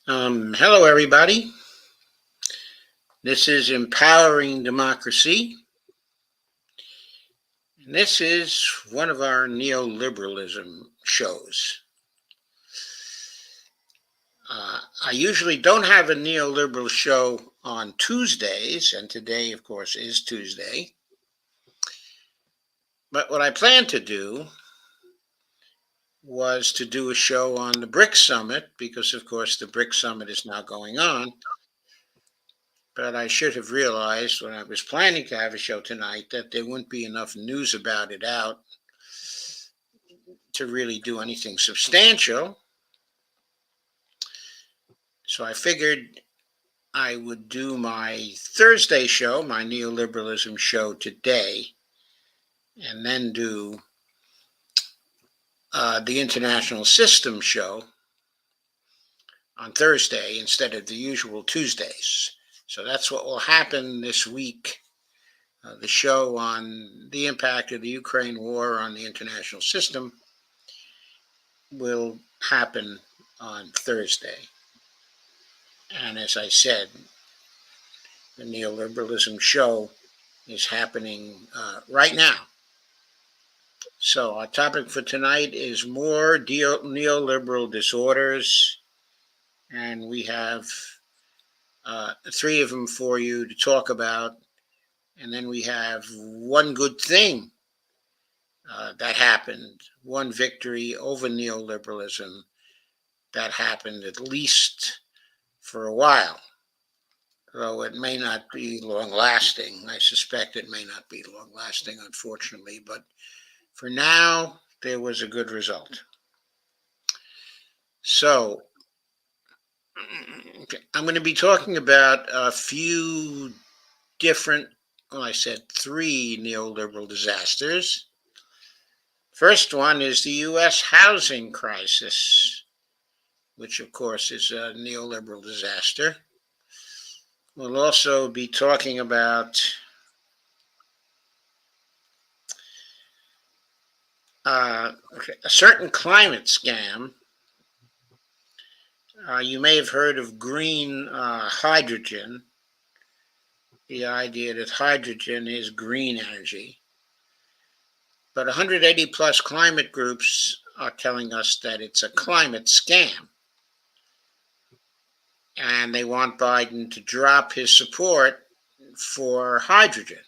Hello, everybody. This is Empowering Democracy. And this is one of our neoliberalism shows. I usually don't have a neoliberal show on Tuesdays, and today, of course, is Tuesday. But what I planned to do was to do a show on the BRICS Summit, because, of course, the BRICS Summit is now going on. But I should have realized when I was planning to have a show tonight that there wouldn't be enough news about it out to really do anything substantial. So I figured I would do my Thursday show, my neoliberalism show today, and then do the international system show on Thursday instead of the usual Tuesdays. So that's what will happen this week. The show on the impact of the Ukraine war on the international system will happen on Thursday. And as I said, the neoliberalism show is happening right now. So our topic for tonight is more neoliberal disorders, and we have three of them for you to talk about. And then we have one good thing that happened, one victory over neoliberalism that happened at least for a while. Though it may not be long lasting. I suspect it may not be long lasting, unfortunately, but for now, there was a good result. So, I'm going to be talking about a few different, well, I said three neoliberal disasters. First one is the U.S. housing crisis, which, of course, is a neoliberal disaster. We'll also be talking about a certain climate scam. You may have heard of green hydrogen, the idea that hydrogen is green energy. But 180 plus climate groups are telling us that it's a climate scam. And they want Biden to drop his support for hydrogen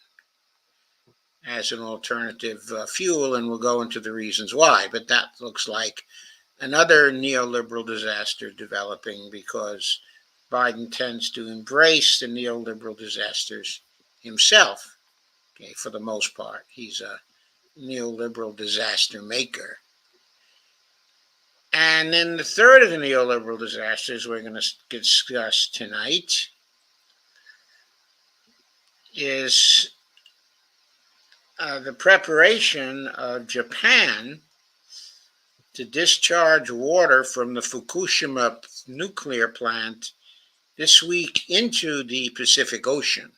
as an alternative fuel, and we'll go into the reasons why. But that looks like another neoliberal disaster developing because Biden tends to embrace the neoliberal disasters himself. Okay, for the most part, he's a neoliberal disaster maker. And then the third of the neoliberal disasters we're going to discuss tonight is the preparation of Japan to discharge water from the Fukushima nuclear plant this week into the Pacific Ocean.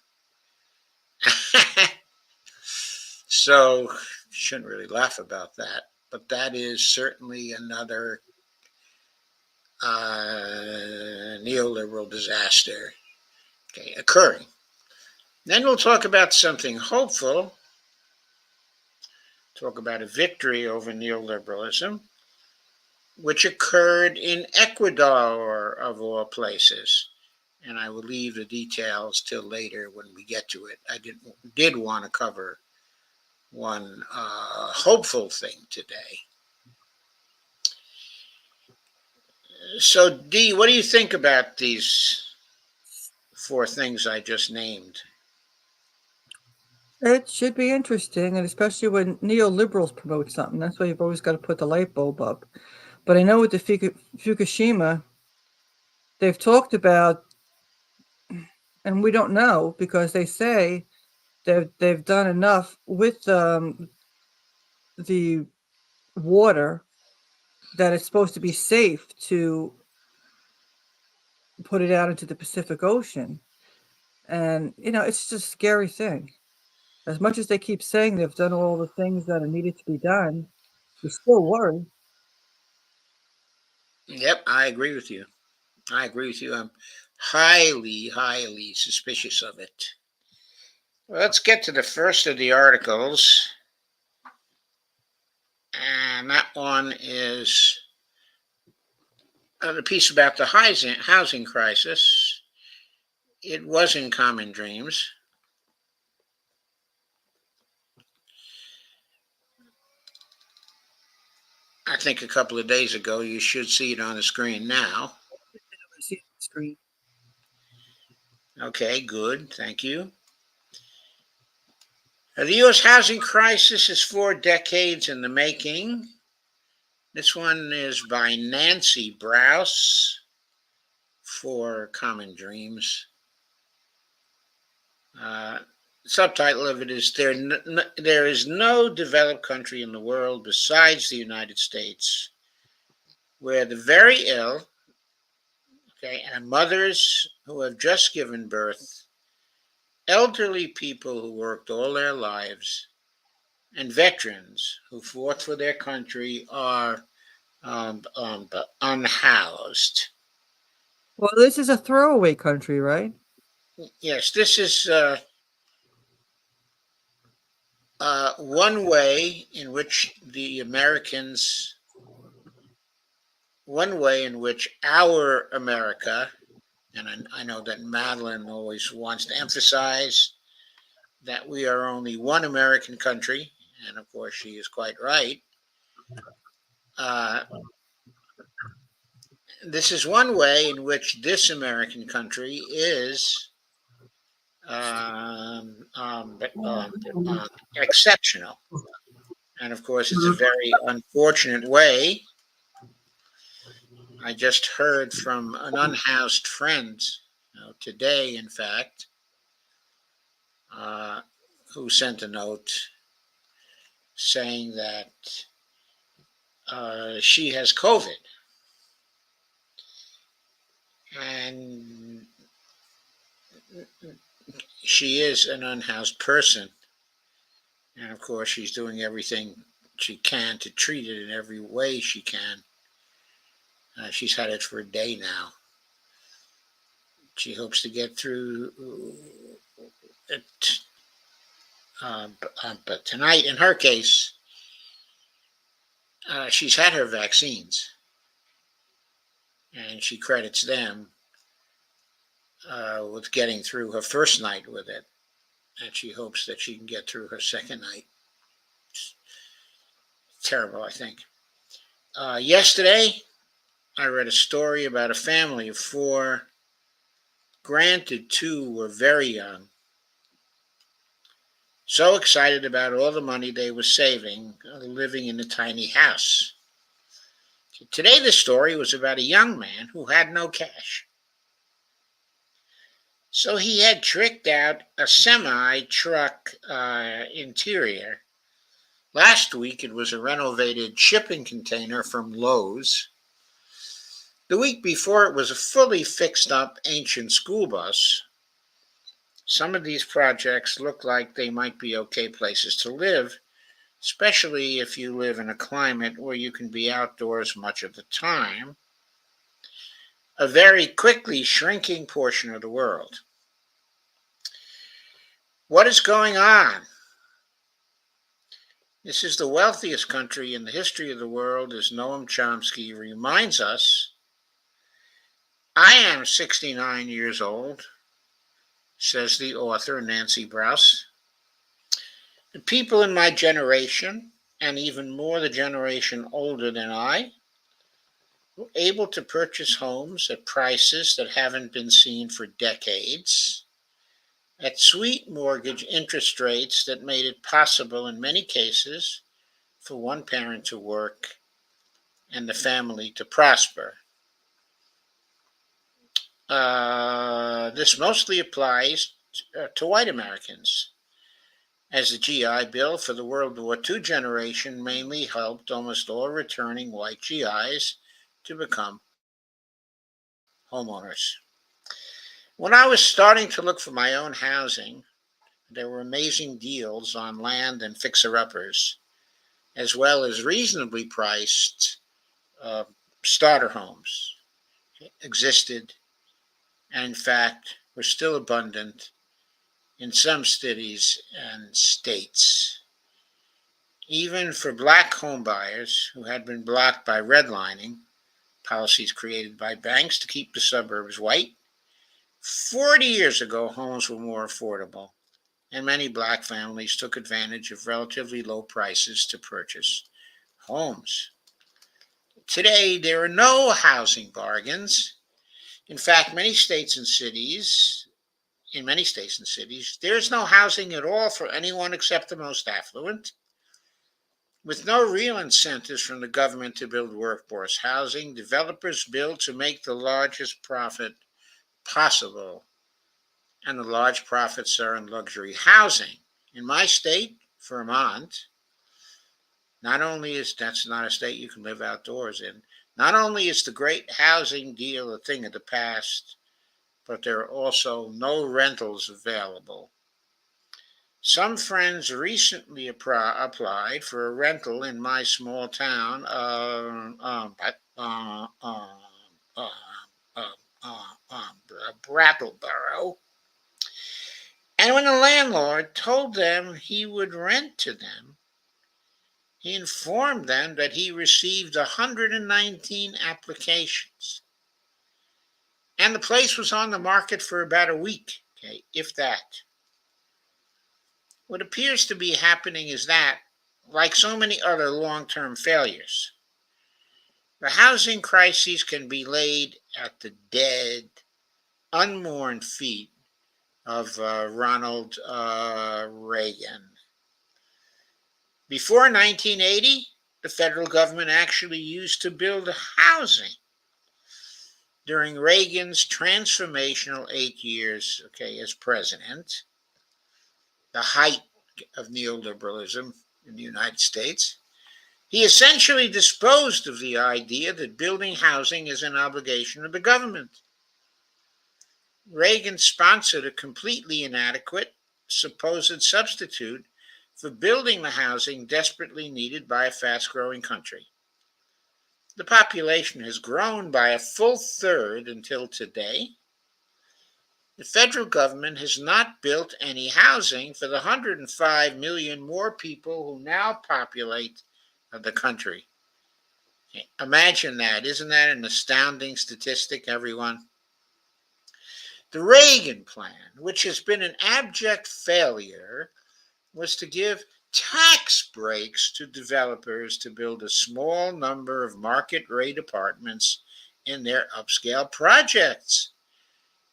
So, shouldn't really laugh about that, but that is certainly another neoliberal disaster occurring. Then we'll talk about something hopeful, talk about a victory over neoliberalism, which occurred in Ecuador, of all places. And I will leave the details till later when we get to it. I did want to cover one hopeful thing today. So, Dee, what do you think about these four things I just named? It should be interesting, and especially when neoliberals promote something. That's why you've always got to put the light bulb up. But I know with the Fukushima, they've talked about, and we don't know because they say they've done enough with the water that it's supposed to be safe to put it out into the Pacific Ocean. And, it's just a scary thing. As much as they keep saying they've done all the things that are needed to be done, you're still worried. Yep, I agree with you. I agree with you. I'm highly, highly suspicious of it. Well, let's get to the first of the articles. And that one is the piece about the housing crisis. It was in Common Dreams. I think a couple of days ago. You should see it on the screen now. I see it on the screen. Okay, good. Thank you. The U.S. housing crisis is 4 decades in the making. This one is by Nancy Browse for Common Dreams. Uh, Subtitle of it is there is no developed country in the world besides the United States where the very ill, okay, and mothers who have just given birth, elderly people who worked all their lives, and veterans who fought for their country are unhoused. Well, this is a throwaway country, right? Yes, this is one way in which the Americans, one way in which our America, and I know that Madeline always wants to emphasize that we are only one American country, and of course she is quite right. Uh, this is one way in which this American country is um, um, um, um, exceptional. And of course, it's a very unfortunate way. I just heard from an unhoused friend today, in fact, uh, who sent a note saying that she has COVID. And she is an unhoused person. And of course, she's doing everything she can to treat it in every way she can. She's had it for a day now. She hopes to get through it. But tonight, in her case, she's had her vaccines, and she credits them with getting through her first night with it, and she hopes that she can get through her second night. It's terrible, I think. Yesterday, I read a story about a family of four. Granted, two were very young, so excited about all the money they were saving, living in a tiny house. Today, the story was about a young man who had no cash. So he had tricked out a semi truck interior. Last week, it was a renovated shipping container from Lowe's. The week before, it was a fully fixed up ancient school bus. Some of these projects look like they might be okay places to live, especially if you live in a climate where you can be outdoors much of the time, a very quickly shrinking portion of the world. What is going on? This is the wealthiest country in the history of the world, as Noam Chomsky reminds us. I am 69 years old, says the author Nancy Browse. The people in my generation, and even more the generation older than I, were able to purchase homes at prices that haven't been seen for decades, at sweet mortgage interest rates that made it possible in many cases for one parent to work and the family to prosper. This mostly applies to white Americans, as the GI Bill for the World War II generation mainly helped almost all returning white GIs to become homeowners. When I was starting to look for my own housing, there were amazing deals on land and fixer-uppers, as well as reasonably priced uh, starter homes. existed, and in fact were still abundant in some cities and states. Even for black homebuyers who had been blocked by redlining, policies created by banks to keep the suburbs white, 40 years ago homes were more affordable, and many black families took advantage of relatively low prices to purchase homes. Today, there are no housing bargains. In fact, in many states and cities, there is no housing at all for anyone except the most affluent. With no real incentives from the government to build workforce housing, developers build to make the largest profit possible, and the large profits are in luxury housing. In my state, Vermont, not only is that's not a state you can live outdoors in, not only is the great housing deal a thing of the past, but there are also no rentals available. Some friends recently applied for a rental in my small town Brattleboro, and when the landlord told them he would rent to them, he informed them that he received 119 applications, and the place was on the market for about a week, okay, if that. What appears to be happening is that, like so many other long-term failures, the housing crises can be laid at the dead, unmourned feet of Ronald Reagan. Before 1980, the federal government actually used to build housing. During Reagan's transformational 8 years, as president, the height of neoliberalism in the United States, he essentially disposed of the idea that building housing is an obligation of the government. Reagan sponsored a completely inadequate supposed substitute for building the housing desperately needed by a fast-growing country. The population has grown by a full third until today. The federal government has not built any housing for the 105 million more people who now populate the country. Imagine that. Isn't that an astounding statistic, everyone? The Reagan plan, which has been an abject failure, was to give tax breaks to developers to build a small number of market rate apartments in their upscale projects.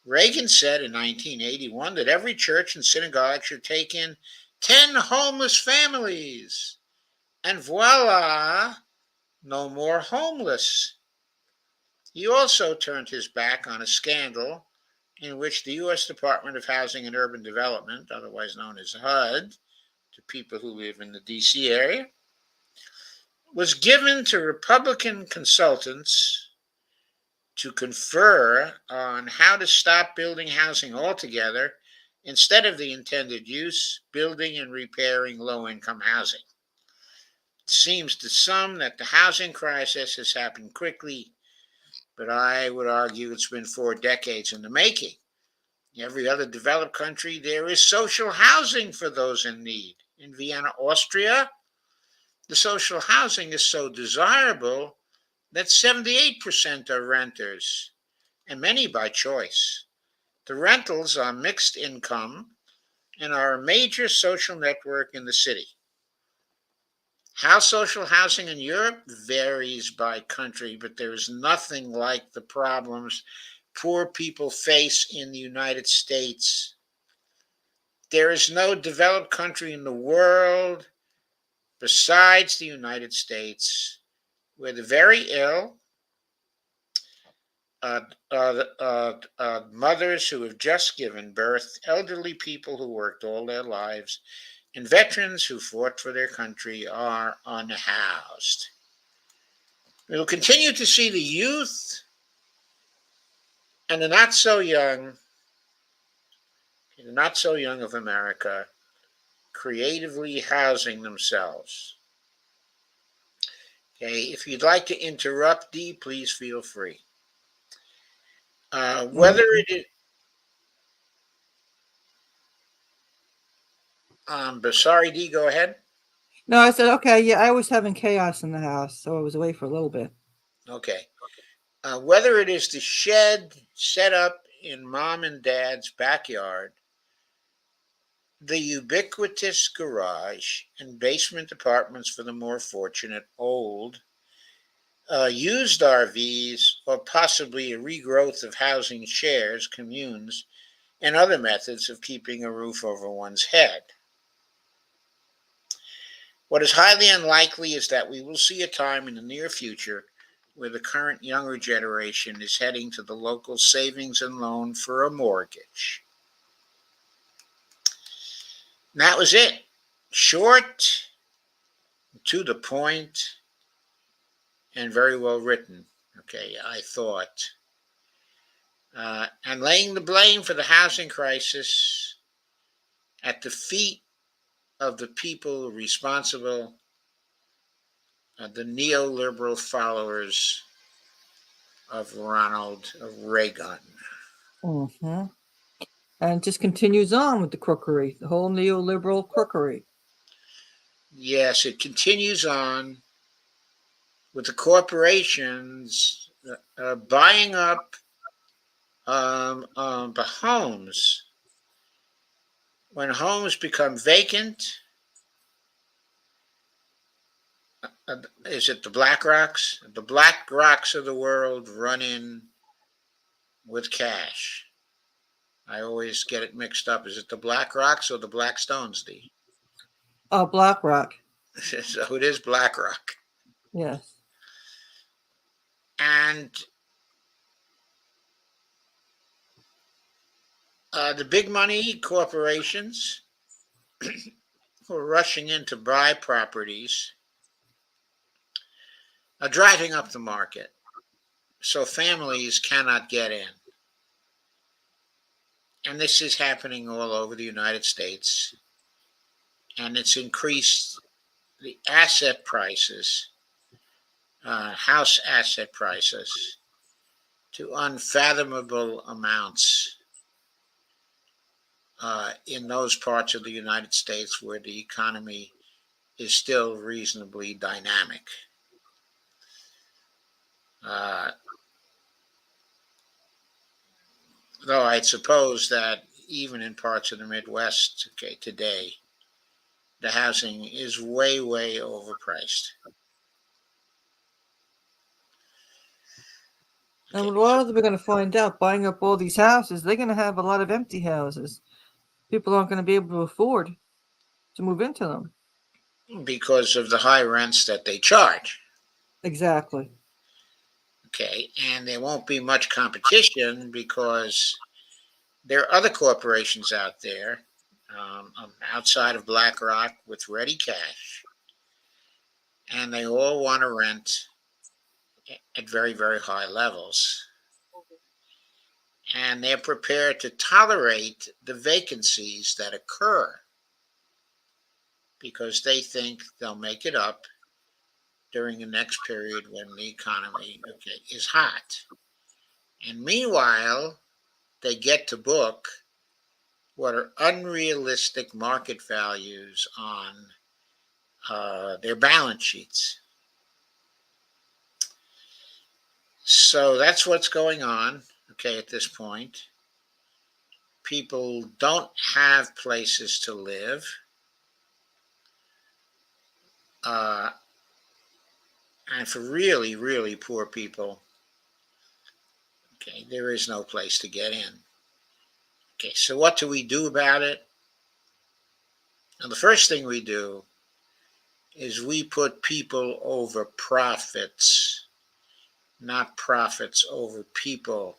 Reagan said in 1981 that every church and synagogue should take in 10 homeless families. And voila, no more homeless. He also turned his back on a scandal in which the U.S. Department of Housing and Urban Development, otherwise known as HUD, to people who live in the D.C. area, was given to Republican consultants to confer on how to stop building housing altogether instead of the intended use, building and repairing low-income housing. It seems to some that the housing crisis has happened quickly, but I would argue it's been 4 decades in the making. In every other developed country, there is social housing for those in need. In Vienna, Austria, the social housing is so desirable that 78% are renters, and many by choice. The rentals are mixed income and are a major social network in the city. How social housing in Europe varies by country, but there is nothing like the problems poor people face in the United States. There is no developed country in the world besides the United States where the very ill, mothers who have just given birth, elderly people who worked all their lives, and veterans who fought for their country are unhoused. We will continue to see the youth and the not so young of America creatively housing themselves. Okay, if you'd like to interrupt Dee, please feel free. Whether it is, but sorry, D, go ahead. No, I said, okay, yeah, I was having chaos in the house, so I was away for a little bit. Okay. Whether it is the shed set up in mom and dad's backyard, the ubiquitous garage and basement apartments for the more fortunate, old, used RVs, or possibly a regrowth of housing shares, communes, and other methods of keeping a roof over one's head. What is highly unlikely is that we will see a time in the near future where the current younger generation is heading to the local savings and loan for a mortgage. And that was it. Short, to the point, and very well written. Okay, I thought. And laying the blame for the housing crisis at the feet of the people responsible, the neoliberal followers of Ronald Reagan. Mm-hmm. And it just continues on with the crookery, the whole neoliberal crookery. Yes, it continues on with the corporations buying up the homes. When homes become vacant, is it the Black Rocks? The Black Rocks of the world run in with cash. I always get it mixed up. Is it the Black Rocks or the Black Stones, D? BlackRock. So it is BlackRock. Yes. And the big money corporations who are rushing in to buy properties are driving up the market so families cannot get in. And this is happening all over the United States. And it's increased the asset prices, house asset prices, to unfathomable amounts in those parts of the United States where the economy is still reasonably dynamic. Uh, though I'd suppose that even in parts of the Midwest, okay, today, the housing is way, way overpriced. And Okay, what a lot of them are going to find out buying up all these houses, they're going to have a lot of empty houses. People aren't going to be able to afford to move into them. because of the high rents that they charge. Exactly. Okay, and there won't be much competition because there are other corporations out there outside of BlackRock with ready cash, and they all want to rent at very, very high levels. And they're prepared to tolerate the vacancies that occur because they think they'll make it up during the next period when the economy, okay, is hot. And meanwhile, they get to book what are unrealistic market values on their balance sheets. So that's what's going on, okay, at this point. People don't have places to live. Uh, and for really, really poor people, okay, there is no place to get in. Okay, so what do we do about it? And the first thing we do is we put people over profits, not profits over people.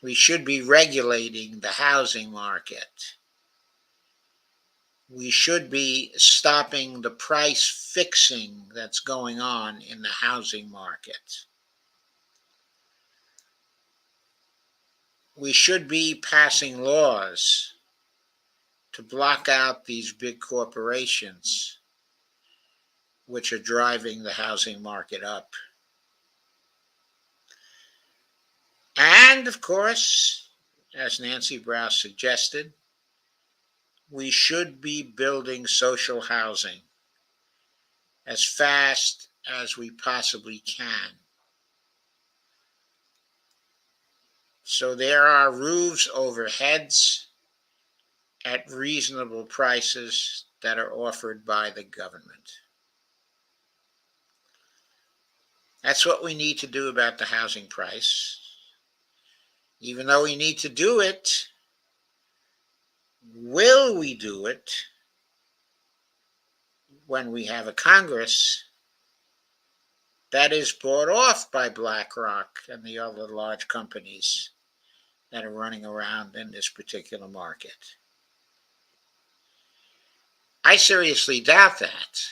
We should be regulating the housing market. We should be stopping the price fixing that's going on in the housing market. We should be passing laws to block out these big corporations which are driving the housing market up. And of course, as Nancy Browse suggested, we should be building social housing as fast as we possibly can. So there are roofs over heads at reasonable prices that are offered by the government. That's what we need to do about the housing price. Even though we need to do it, will we do it when we have a Congress that is bought off by BlackRock and the other large companies that are running around in this particular market? I seriously doubt that.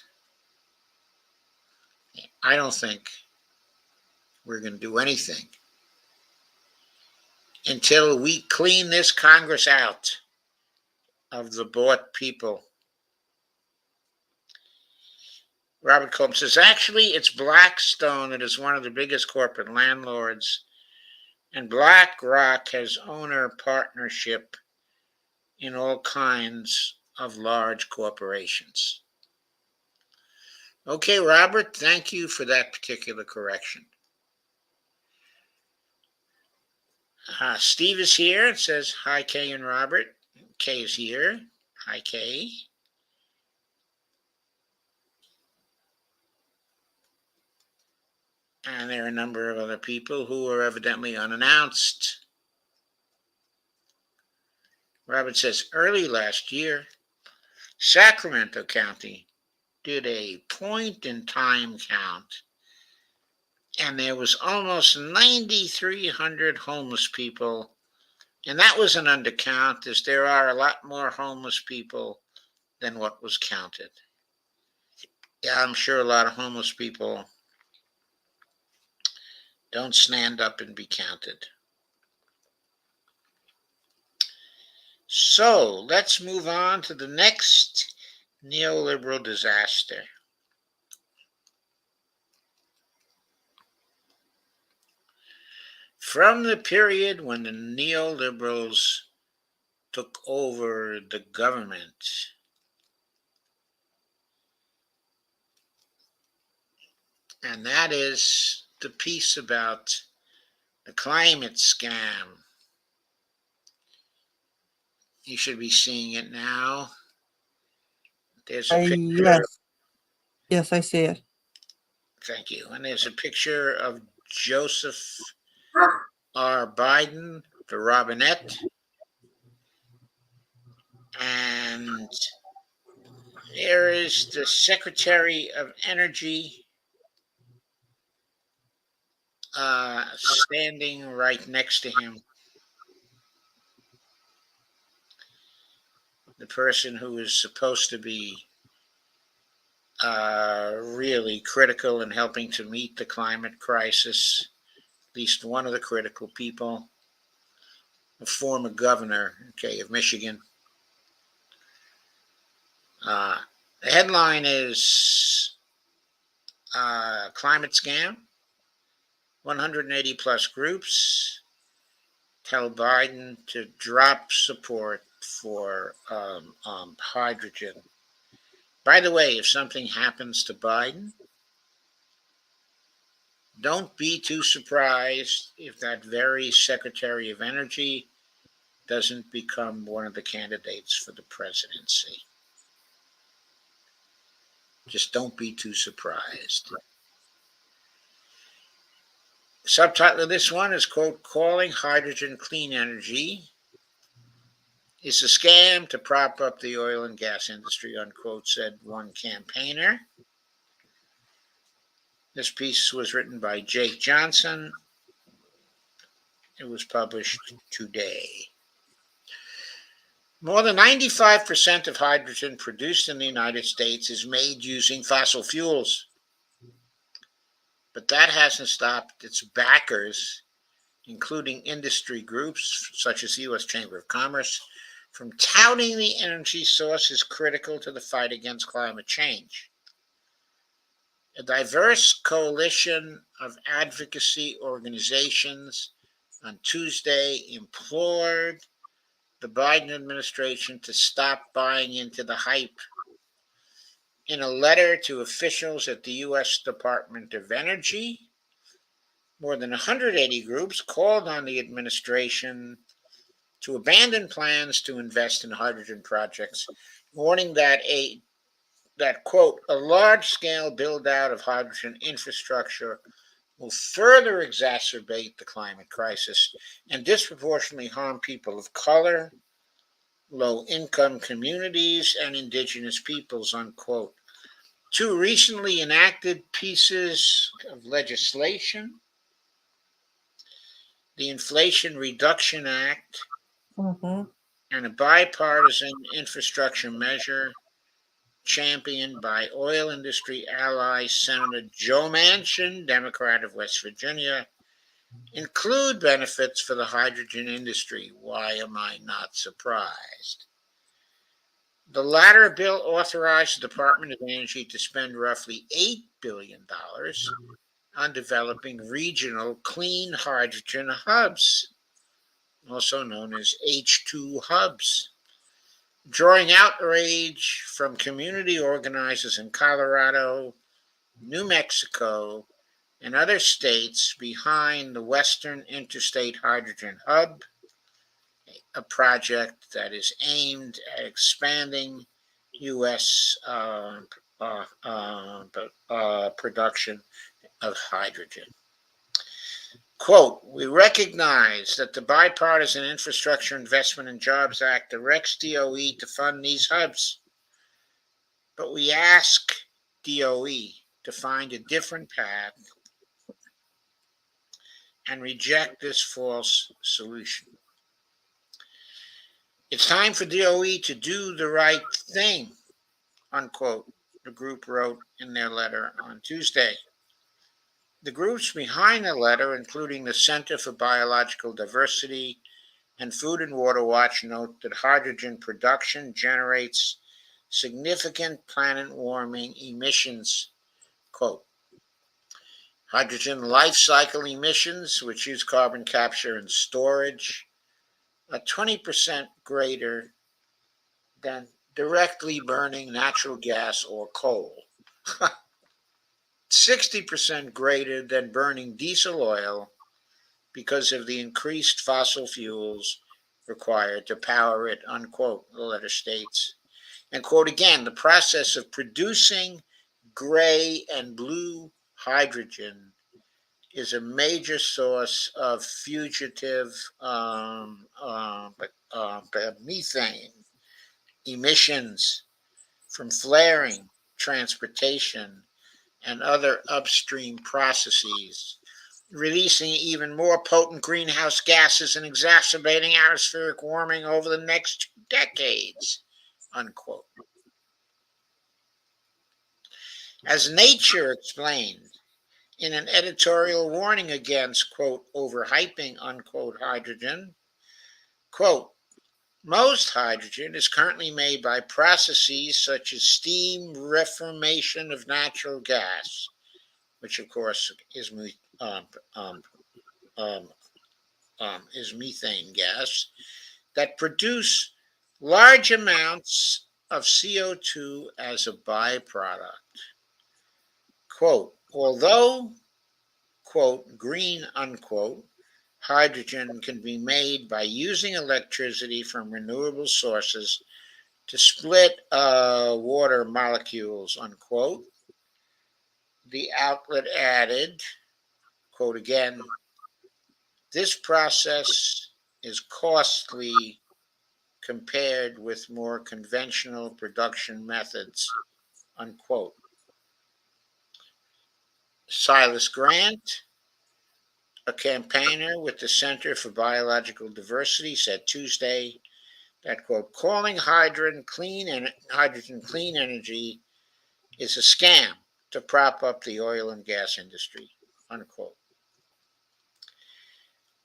I don't think we're going to do anything until we clean this Congress out of the bought people. Robert Combs says, actually, it's Blackstone that is one of the biggest corporate landlords, and BlackRock has owner partnership in all kinds of large corporations. Okay, Robert, thank you for that particular correction. Steve is here and says, hi, Kay and Robert. Kay is here. Hi, Kay. And there are a number of other people who are evidently unannounced. Robert says, early last year, Sacramento County did a point-in-time count, and there was almost 9,300 homeless people. And that was an undercount, as there are a lot more homeless people than what was counted. Yeah, I'm sure a lot of homeless people don't stand up and be counted. So let's move on to the next neoliberal disaster. From the period when the neoliberals took over the government, and that is the piece about the climate scam. You should be seeing it now. There's a picture. Yes, I see it. Thank you. And there's a picture of Joseph R. Biden, the Robinette, and there is the Secretary of Energy standing right next to him. The person who is supposed to be really critical in helping to meet the climate crisis, at least one of the critical people, a former governor, of Michigan. The headline is Climate Scam. 180 plus groups tell Biden to drop support for hydrogen. By the way, if something happens to Biden, don't be too surprised if that very Secretary of Energy doesn't become one of the candidates for the presidency. Just don't be too surprised. The subtitle of this one is, quote, calling hydrogen clean energy is a scam to prop up the oil and gas industry, unquote, said one campaigner. This piece was written by Jake Johnson. It was published today. More than 95% of hydrogen produced in the United States is made using fossil fuels. But that hasn't stopped its backers, including industry groups such as the U.S. Chamber of Commerce, from touting the energy source as critical to the fight against climate change. A diverse coalition of advocacy organizations on Tuesday implored the Biden administration to stop buying into the hype. In a letter to officials at the U.S. Department of Energy, more than 180 groups called on the administration to abandon plans to invest in hydrogen projects, warning that quote, a large-scale build-out of hydrogen infrastructure will further exacerbate the climate crisis and disproportionately harm people of color, low-income communities, and indigenous peoples, unquote. Two recently enacted pieces of legislation, the Inflation Reduction Act Mm-hmm. and a bipartisan infrastructure measure championed by oil industry ally Senator Joe Manchin, Democrat of West Virginia, include benefits for the hydrogen industry. Why am I not surprised? The latter bill authorized the Department of Energy to spend roughly $8 billion on developing regional clean hydrogen hubs, also known as H2 hubs, drawing outrage from community organizers in Colorado, New Mexico, and other states behind the Western Interstate Hydrogen Hub, a project that is aimed at expanding U.S. Production of hydrogen. Quote, we recognize that the Bipartisan Infrastructure Investment and Jobs Act directs DOE to fund these hubs, but we ask DOE to find a different path and reject this false solution. It's time for DOE to do the right thing, unquote, the group wrote in their letter on Tuesday. The groups behind the letter, including the Center for Biological Diversity and Food and Water Watch, note that hydrogen production generates significant planet warming emissions. Quote, hydrogen life cycle emissions, which use carbon capture and storage, are 20% greater than directly burning natural gas or coal, 60% greater than burning diesel oil because of the increased fossil fuels required to power it, unquote, the letter states. And quote again, the process of producing gray and blue hydrogen is a major source of fugitive methane emissions from flaring, transportation, and other upstream processes, releasing even more potent greenhouse gases and exacerbating atmospheric warming over the next 2 decades, unquote. As Nature explained in an editorial warning against, quote, overhyping, unquote, hydrogen, quote, most hydrogen is currently made by processes such as steam reformation of natural gas, which of course is methane gas, that produce large amounts of CO2 as a byproduct. Quote, although, quote, green, unquote, hydrogen can be made by using electricity from renewable sources to split water molecules, unquote. The outlet added, quote again, this process is costly compared with more conventional production methods, unquote. Silas Grant, a campaigner with the Center for Biological Diversity, said Tuesday that, quote, calling hydrogen clean energy is a scam to prop up the oil and gas industry, unquote.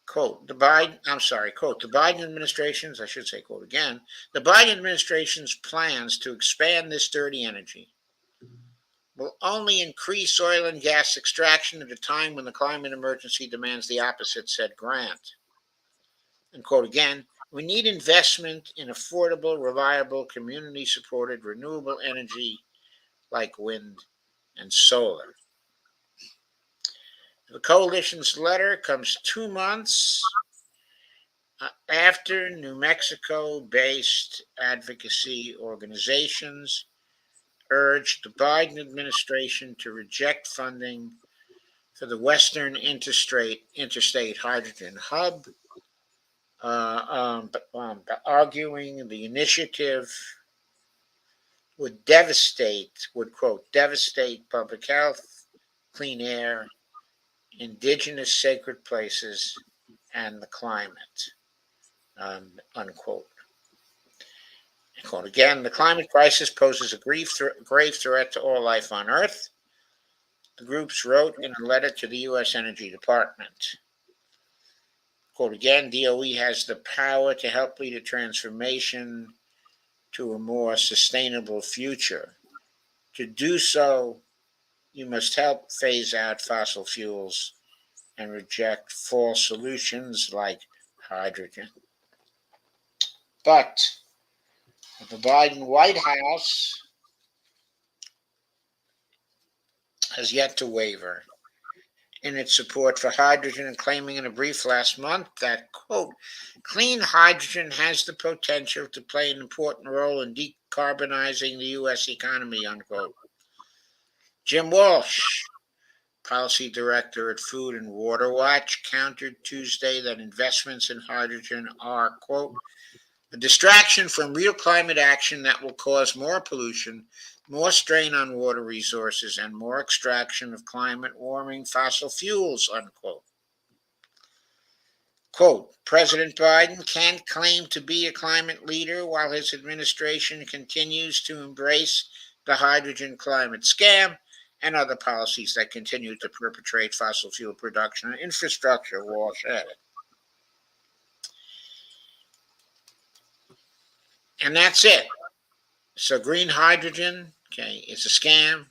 Quote, quote, the Biden administration's, I should say, quote again, the Biden administration's plans to expand this dirty energy will only increase oil and gas extraction at a time when the climate emergency demands the opposite, said Grant. And quote again, we need investment in affordable, reliable, community supported renewable energy like wind and solar. The coalition's letter comes 2 months after New Mexico based advocacy organizations urged the Biden administration to reject funding for the Western Interstate Hydrogen Hub, arguing the initiative would quote, devastate public health, clean air, indigenous sacred places, and the climate, unquote. Quote again, the climate crisis poses a grave threat to all life on Earth, the groups wrote in a letter to the U.S. Energy Department. Quote again, DOE has the power to help lead a transformation to a more sustainable future. To do so, you must help phase out fossil fuels and reject false solutions like hydrogen. But the Biden White House has yet to waver in its support for hydrogen, and claiming in a brief last month that, quote, clean hydrogen has the potential to play an important role in decarbonizing the U.S. economy, unquote. Jim Walsh, policy director at Food and Water Watch, countered Tuesday that investments in hydrogen are, quote, a distraction from real climate action that will cause more pollution, more strain on water resources, and more extraction of climate warming fossil fuels, unquote. Quote, President Biden can't claim to be a climate leader while his administration continues to embrace the hydrogen climate scam and other policies that continue to perpetrate fossil fuel production and infrastructure, Walsh added. And that's it. So green hydrogen, okay, it's a scam.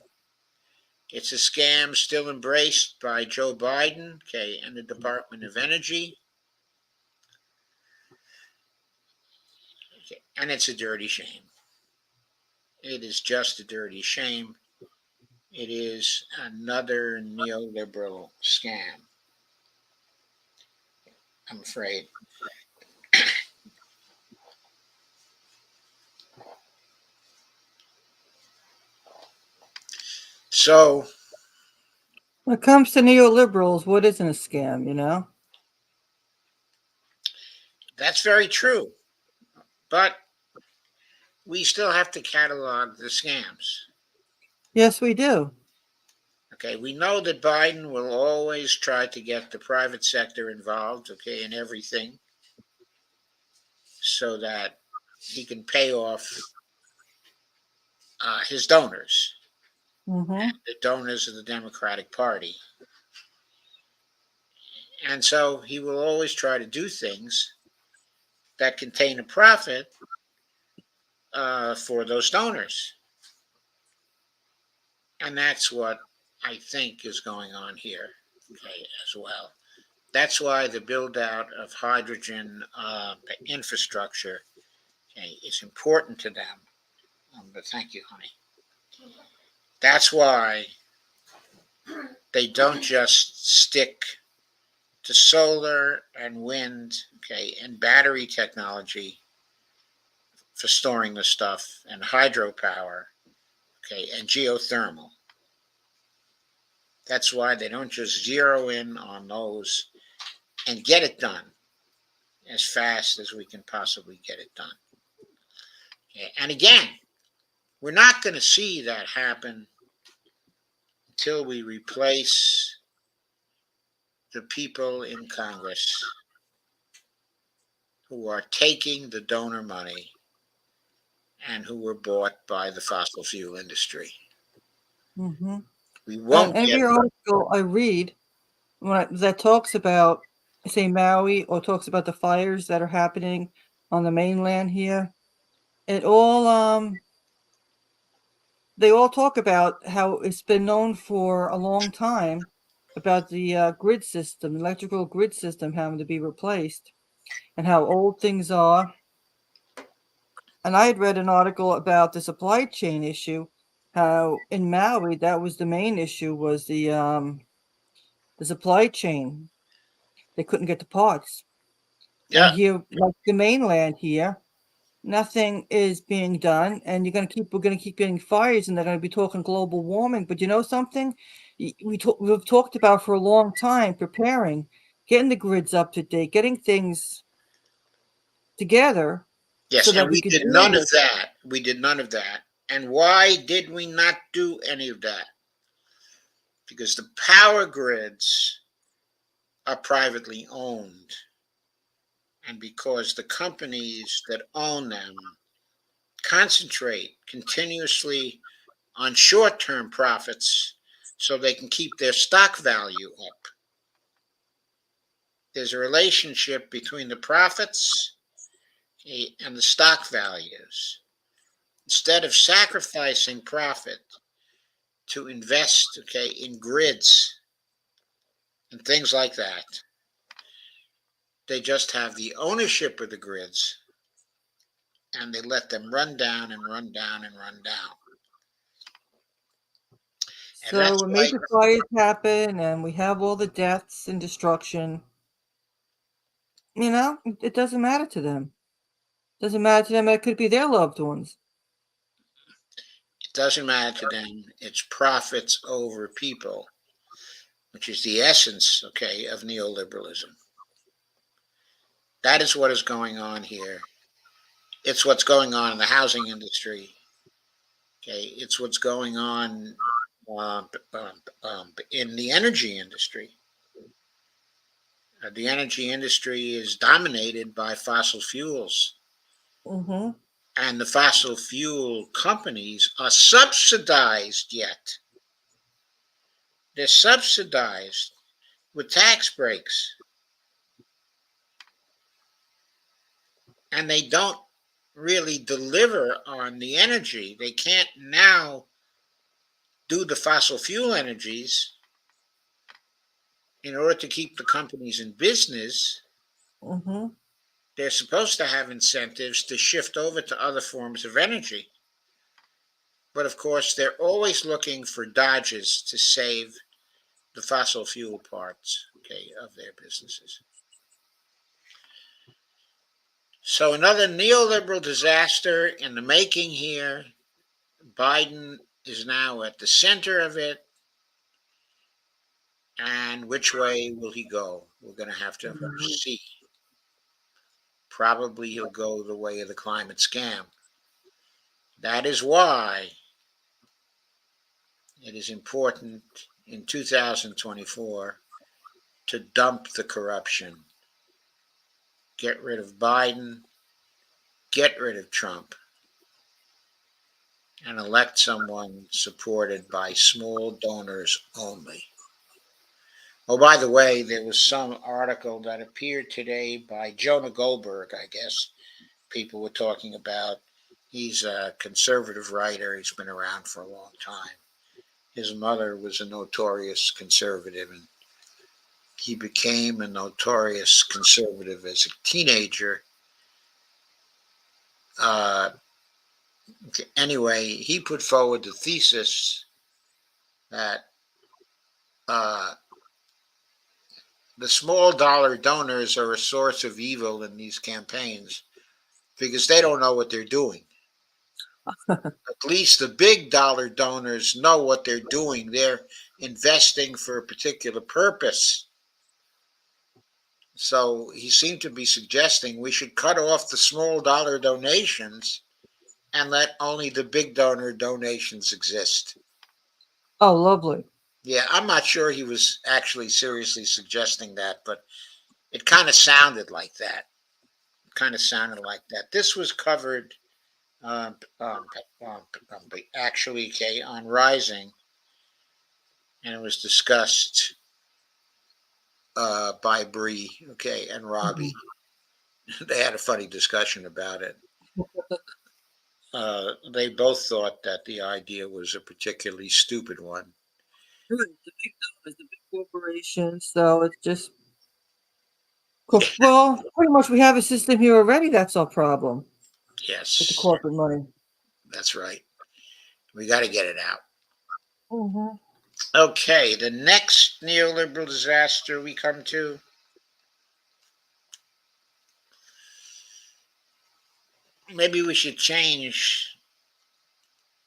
It's a scam still embraced by Joe Biden, okay, and the Department of Energy. Okay, and it's a dirty shame. It is just a dirty shame. It is another neoliberal scam, I'm afraid. So When it comes to neoliberals, what isn't a scam, you know? that's very true. But we still have to catalog the scams. Yes, we do. Okay, we know that Biden will always try to get the private sector involved, okay, in everything so that he can pay off his donors, Mm-hmm. the donors of the Democratic Party. And so he will always try to do things that contain a profit for those donors. And that's what I think is going on here, okay, as well. That's why the build out of hydrogen infrastructure, okay, is important to them. But thank you, honey. That's why they don't just stick to solar and wind, okay, and battery technology for storing the stuff, and hydropower, okay, and geothermal. That's why they don't just zero in on those and get it done as fast as we can possibly get it done. Okay? And again, we're not going to see that happen until we replace the people in Congress who are taking the donor money and who were bought by the fossil fuel industry. Mm-hmm. We And won't get. every article I read that talks about, say, Maui, or talks about the fires that are happening on the mainland here, it all they all talk about how it's been known for a long time about the grid system, electrical grid system having to be replaced. and how old things are. And I had read an article about the supply chain issue, how in Maui that was the main issue, was the supply chain. They couldn't get the parts. And Yeah. here, like the mainland here, nothing is being done, and we're gonna keep getting fires, and they're gonna be talking global warming. But you know something? We've talked about for a long time preparing, getting the grids up to date, getting things together so Yes, and that we we could did deal none of with. that. We did none of that. And why did we not do any of that? Because the power grids are privately owned, and because the companies that own them concentrate continuously on short term profits so they can keep their stock value up. There's a relationship between the profits, and the stock values. Instead of sacrificing profit to invest, in grids and things like that, they just have the ownership of the grids and they let them run down and run down and run down. And So that's when why, major fires happen and we have all the deaths and destruction, it doesn't matter to them. Doesn't matter to them. It could be their loved ones. it doesn't matter to them. It's profits over people, which is the essence, of neoliberalism. That is what is going on here. It's what's going on in the housing industry. It's what's going on in the energy industry. The energy industry is dominated by fossil fuels, Mm-hmm. and the fossil fuel companies are subsidized yet. They're subsidized with tax breaks, and they don't really deliver on the energy. They can't now do the fossil fuel energies in order to keep the companies in business. Mm-hmm. They're supposed to have incentives to shift over to other forms of energy. But of course, they're always looking for dodges to save the fossil fuel parts, of their businesses. So another neoliberal disaster in the making here. Biden is now at the center of it. And which way will he go? We're going to have to see. Probably he'll go the way of the climate scam. That is why it is important in 2024 to dump the corruption, get rid of Biden, get rid of Trump, and elect someone supported by small donors only. Oh, by the way, there was some article that appeared today by Jonah Goldberg, I guess people were talking about. He's a conservative writer, he's been around for a long time. His mother was a notorious conservative, and he became a notorious conservative as a teenager. Uh, anyway, he put forward the thesis that uh, the small dollar donors are a source of evil in these campaigns because they don't know what they're doing. At least the big dollar donors know what they're doing. They're investing for a particular purpose. So he seemed to be suggesting we should cut off the small dollar donations and let only the big donor donations exist. Oh, lovely. Yeah, I'm not sure he was actually seriously suggesting that, but it kind of sounded like that. Kind of sounded like that. This was covered um, um, actually, on Rising, and it was discussed by Bree, and Mhm. Robbie. They had a funny discussion about it. They both thought that the idea was a particularly stupid one. Good. The big corporations. So it's just Well, pretty much we have a system here already. That's our problem with the Yes, corporate money. that's right. We got to get it out. Hmm. Okay, the next neoliberal disaster we come to, maybe we should change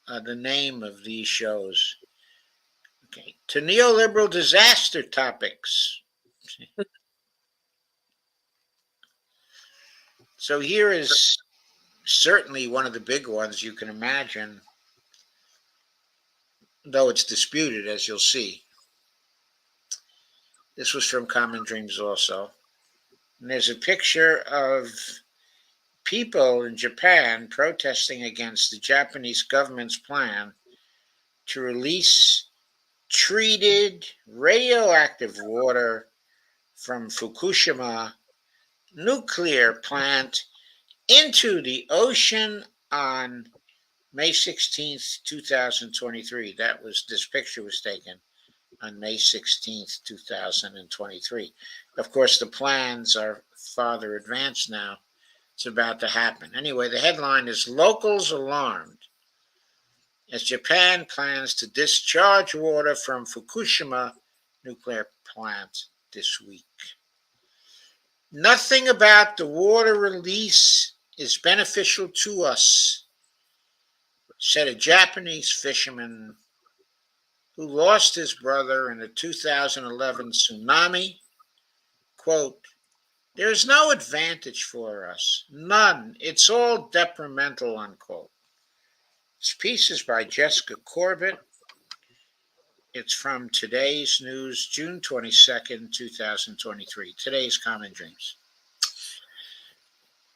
the name of these shows. Okay, to neoliberal disaster topics. So here is certainly one of the big ones you can imagine, though it's disputed, as you'll see. This was from Common Dreams also. And there's a picture of people in Japan protesting against the Japanese government's plan to release treated radioactive water from Fukushima nuclear plant into the ocean on May 16th, 2023. This picture was taken on May 16th, 2023. Of course, the plans are farther advanced now. It's about to happen. Anyway, the headline is Locals Alarmed as Japan plans to discharge water from Fukushima nuclear plant this week. Nothing about the water release is beneficial to us, said a Japanese fisherman who lost his brother in the 2011 tsunami. Quote, there's no advantage for us, none. It's all detrimental, unquote. This piece is by Jessica Corbett. It's from Today's News, June 22nd, 2023. Today's Common Dreams.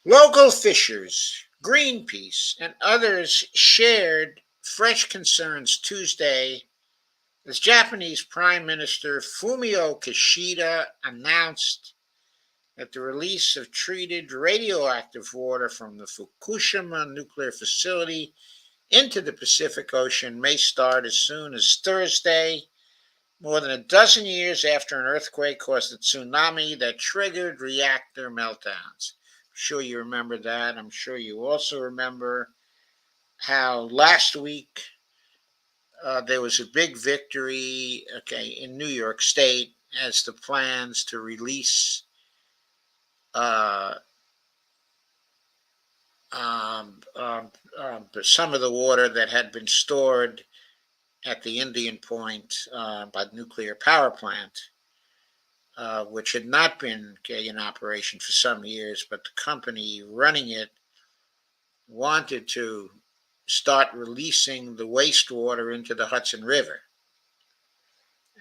Local fishers, Greenpeace, and others shared fresh concerns Tuesday as Japanese Prime Minister Fumio Kishida announced that the release of treated radioactive water from the Fukushima nuclear facility into the Pacific Ocean may start as soon as Thursday, more than a dozen years after an earthquake caused a tsunami that triggered reactor meltdowns. I'm sure you remember that. I'm sure you also remember how last week there was a big victory, in New York State as the plans to release uh, some of the water that had been stored at the Indian Point by the nuclear power plant, which had not been in operation for some years, but the company running it wanted to start releasing the wastewater into the Hudson River.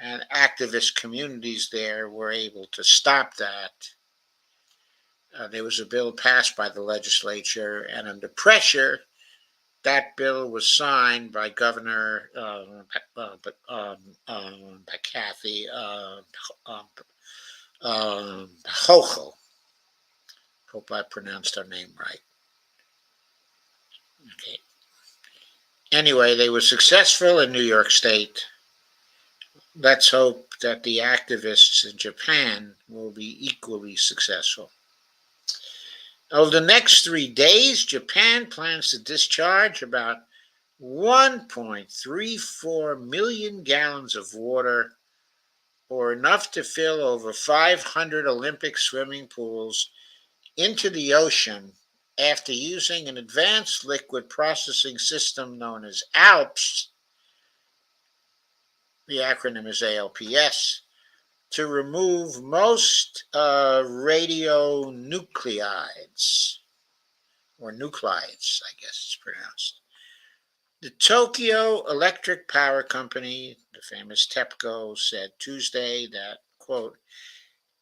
And activist communities there were able to stop that. There was a bill passed by the legislature, and under pressure, that bill was signed by Governor Kathy Hochul. Hope I pronounced her name right. Okay. Anyway, they were successful in New York State. Let's hope that the activists in Japan will be equally successful. Over the next 3 days, Japan plans to discharge about 1.34 million gallons of water, or enough to fill over 500 Olympic swimming pools, into the ocean after using an advanced liquid processing system known as ALPS, the acronym is ALPS, to remove most radionuclides, or nuclides, I guess it's pronounced. The Tokyo Electric Power Company, the famous TEPCO, said Tuesday that, quote,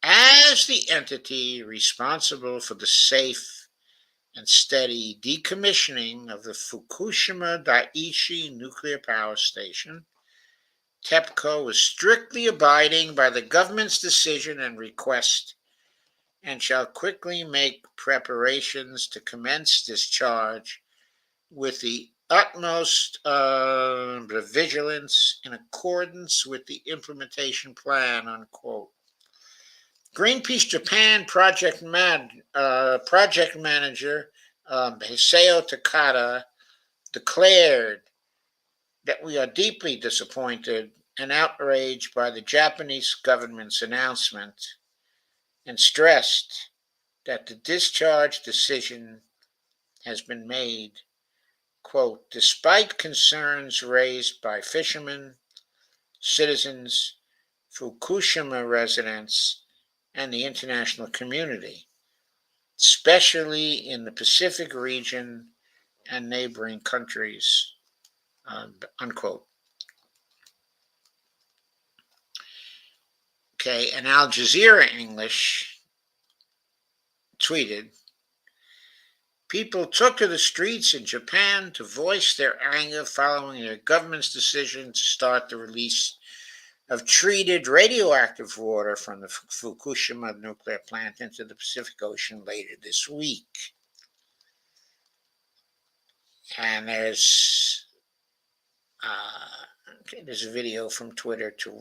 as the entity responsible for the safe and steady decommissioning of the Fukushima Daiichi nuclear power station, TEPCO is strictly abiding by the government's decision and request and shall quickly make preparations to commence discharge with the utmost vigilance in accordance with the implementation plan, unquote. Greenpeace Japan project manager Hisao Takada declared that we are deeply disappointed and outraged by the Japanese government's announcement and stressed that the discharge decision has been made, quote, despite concerns raised by fishermen, citizens, Fukushima residents, and the international community, especially in the Pacific region and neighboring countries, unquote. Okay, and Al Jazeera English tweeted, people took to the streets in Japan to voice their anger following their government's decision to start the release of treated radioactive water from the Fukushima nuclear plant into the Pacific Ocean later this week. And there's a video from Twitter to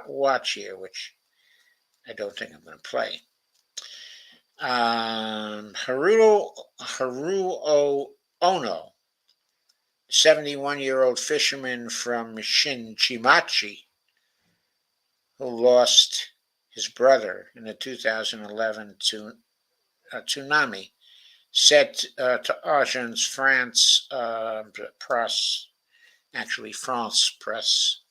watch here, which I don't think I'm going to play. Haruo Ono, 71-year-old fisherman from Shinchimachi, who lost his brother in the 2011 tsunami, said to Agence France Presse, France Press,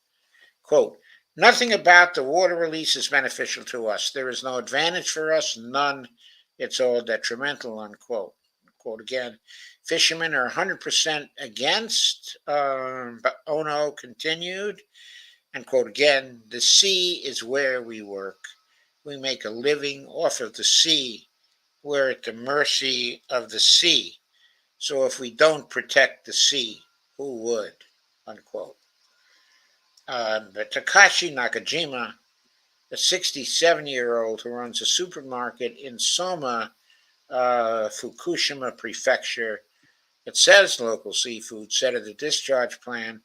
quote, nothing about the water release is beneficial to us. There is no advantage for us, none. It's all detrimental, unquote. Quote again, fishermen are 100% against, but Ono continued, and quote again, the sea is where we work. We make a living off of the sea. We're at the mercy of the sea. So if we don't protect the sea, who would, unquote. But Takashi Nakajima, a 67-year-old who runs a supermarket in Soma, Fukushima Prefecture, it says local seafood said of the discharge plan,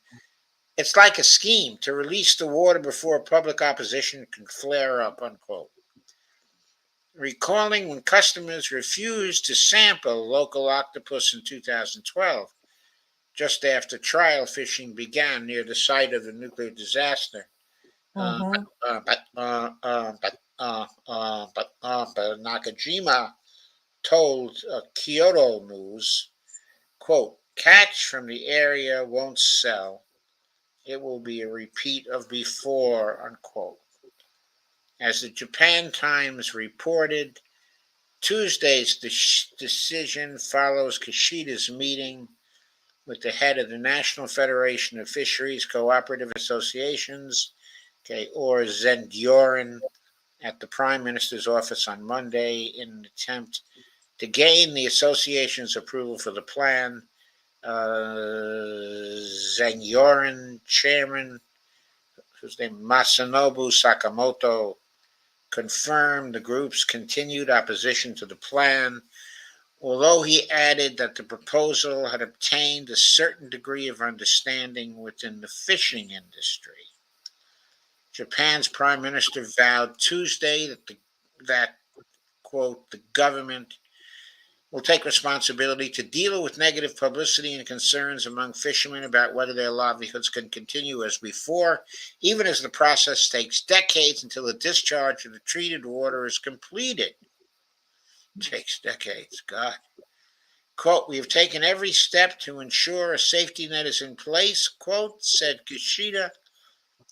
it's like a scheme to release the water before public opposition can flare up, unquote. Recalling when customers refused to sample local octopus in 2012, just after trial fishing began near the site of the nuclear disaster. Mm-hmm. But Nakajima told Kyoto News, quote, catch from the area won't sell. It will be a repeat of before, unquote. As the Japan Times reported, Tuesday's decision follows Kishida's meeting with the head of the National Federation of Fisheries Cooperative Associations, or Zendioren, at the Prime Minister's office on Monday in an attempt to gain the association's approval for the plan. Zendioren chairman, whose name Masanobu Sakamoto, confirmed the group's continued opposition to the plan, although he added that the proposal had obtained a certain degree of understanding within the fishing industry. Japan's prime minister vowed Tuesday that quote, the government will take responsibility to deal with negative publicity and concerns among fishermen about whether their livelihoods can continue as before, even as the process takes decades until the discharge of the treated water is completed. It takes decades, God. Quote, we have taken every step to ensure a safety net is in place, quote, said Kishida,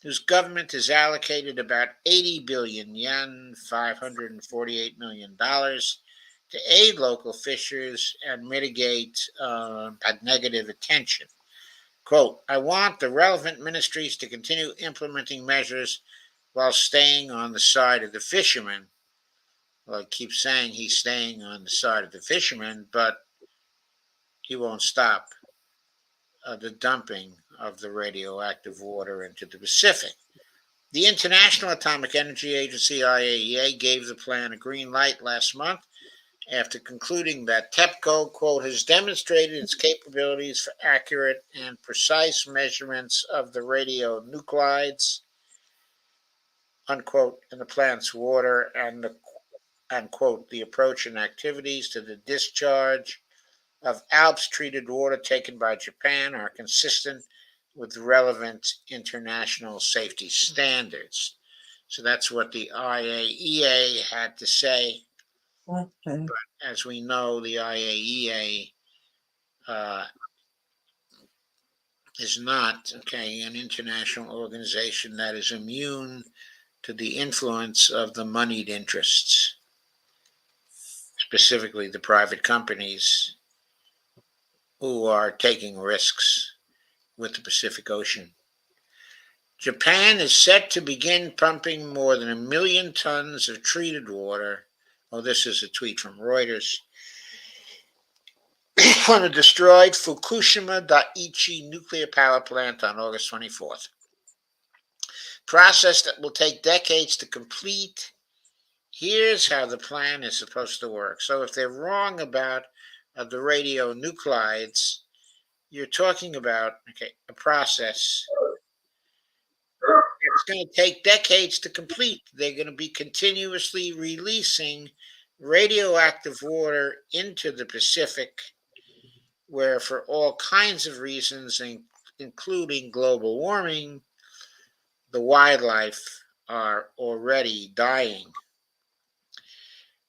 whose government has allocated about 80 billion yen, $548 million, to aid local fishers and mitigate negative attention. Quote, I want the relevant ministries to continue implementing measures while staying on the side of the fishermen. Well, I keep saying he's staying on the side of the fishermen, but he won't stop the dumping of the radioactive water into the Pacific. The International Atomic Energy Agency, IAEA, gave the plan a green light last month after concluding that TEPCO, quote, has demonstrated its capabilities for accurate and precise measurements of the radionuclides, unquote, in the plant's water, and the unquote, the approach and activities to the discharge of Alps treated water taken by Japan are consistent with relevant international safety standards. So that's what the IAEA had to say. Okay. As we know, the IAEA is not, okay, an international organization that is immune to the influence of the moneyed interests, specifically the private companies who are taking risks with the Pacific Ocean. Japan is set to begin pumping more than 1 million tons of treated water. Oh, this is a tweet from Reuters. On a destroyed Fukushima Daiichi nuclear power plant on August 24th. Process that will take decades to complete. Here's how the plan is supposed to work. So if they're wrong about the radionuclides, you're talking about, okay, a process. It's going to take decades to complete. They're going to be continuously releasing radioactive water into the Pacific, where for all kinds of reasons, including global warming, the wildlife are already dying.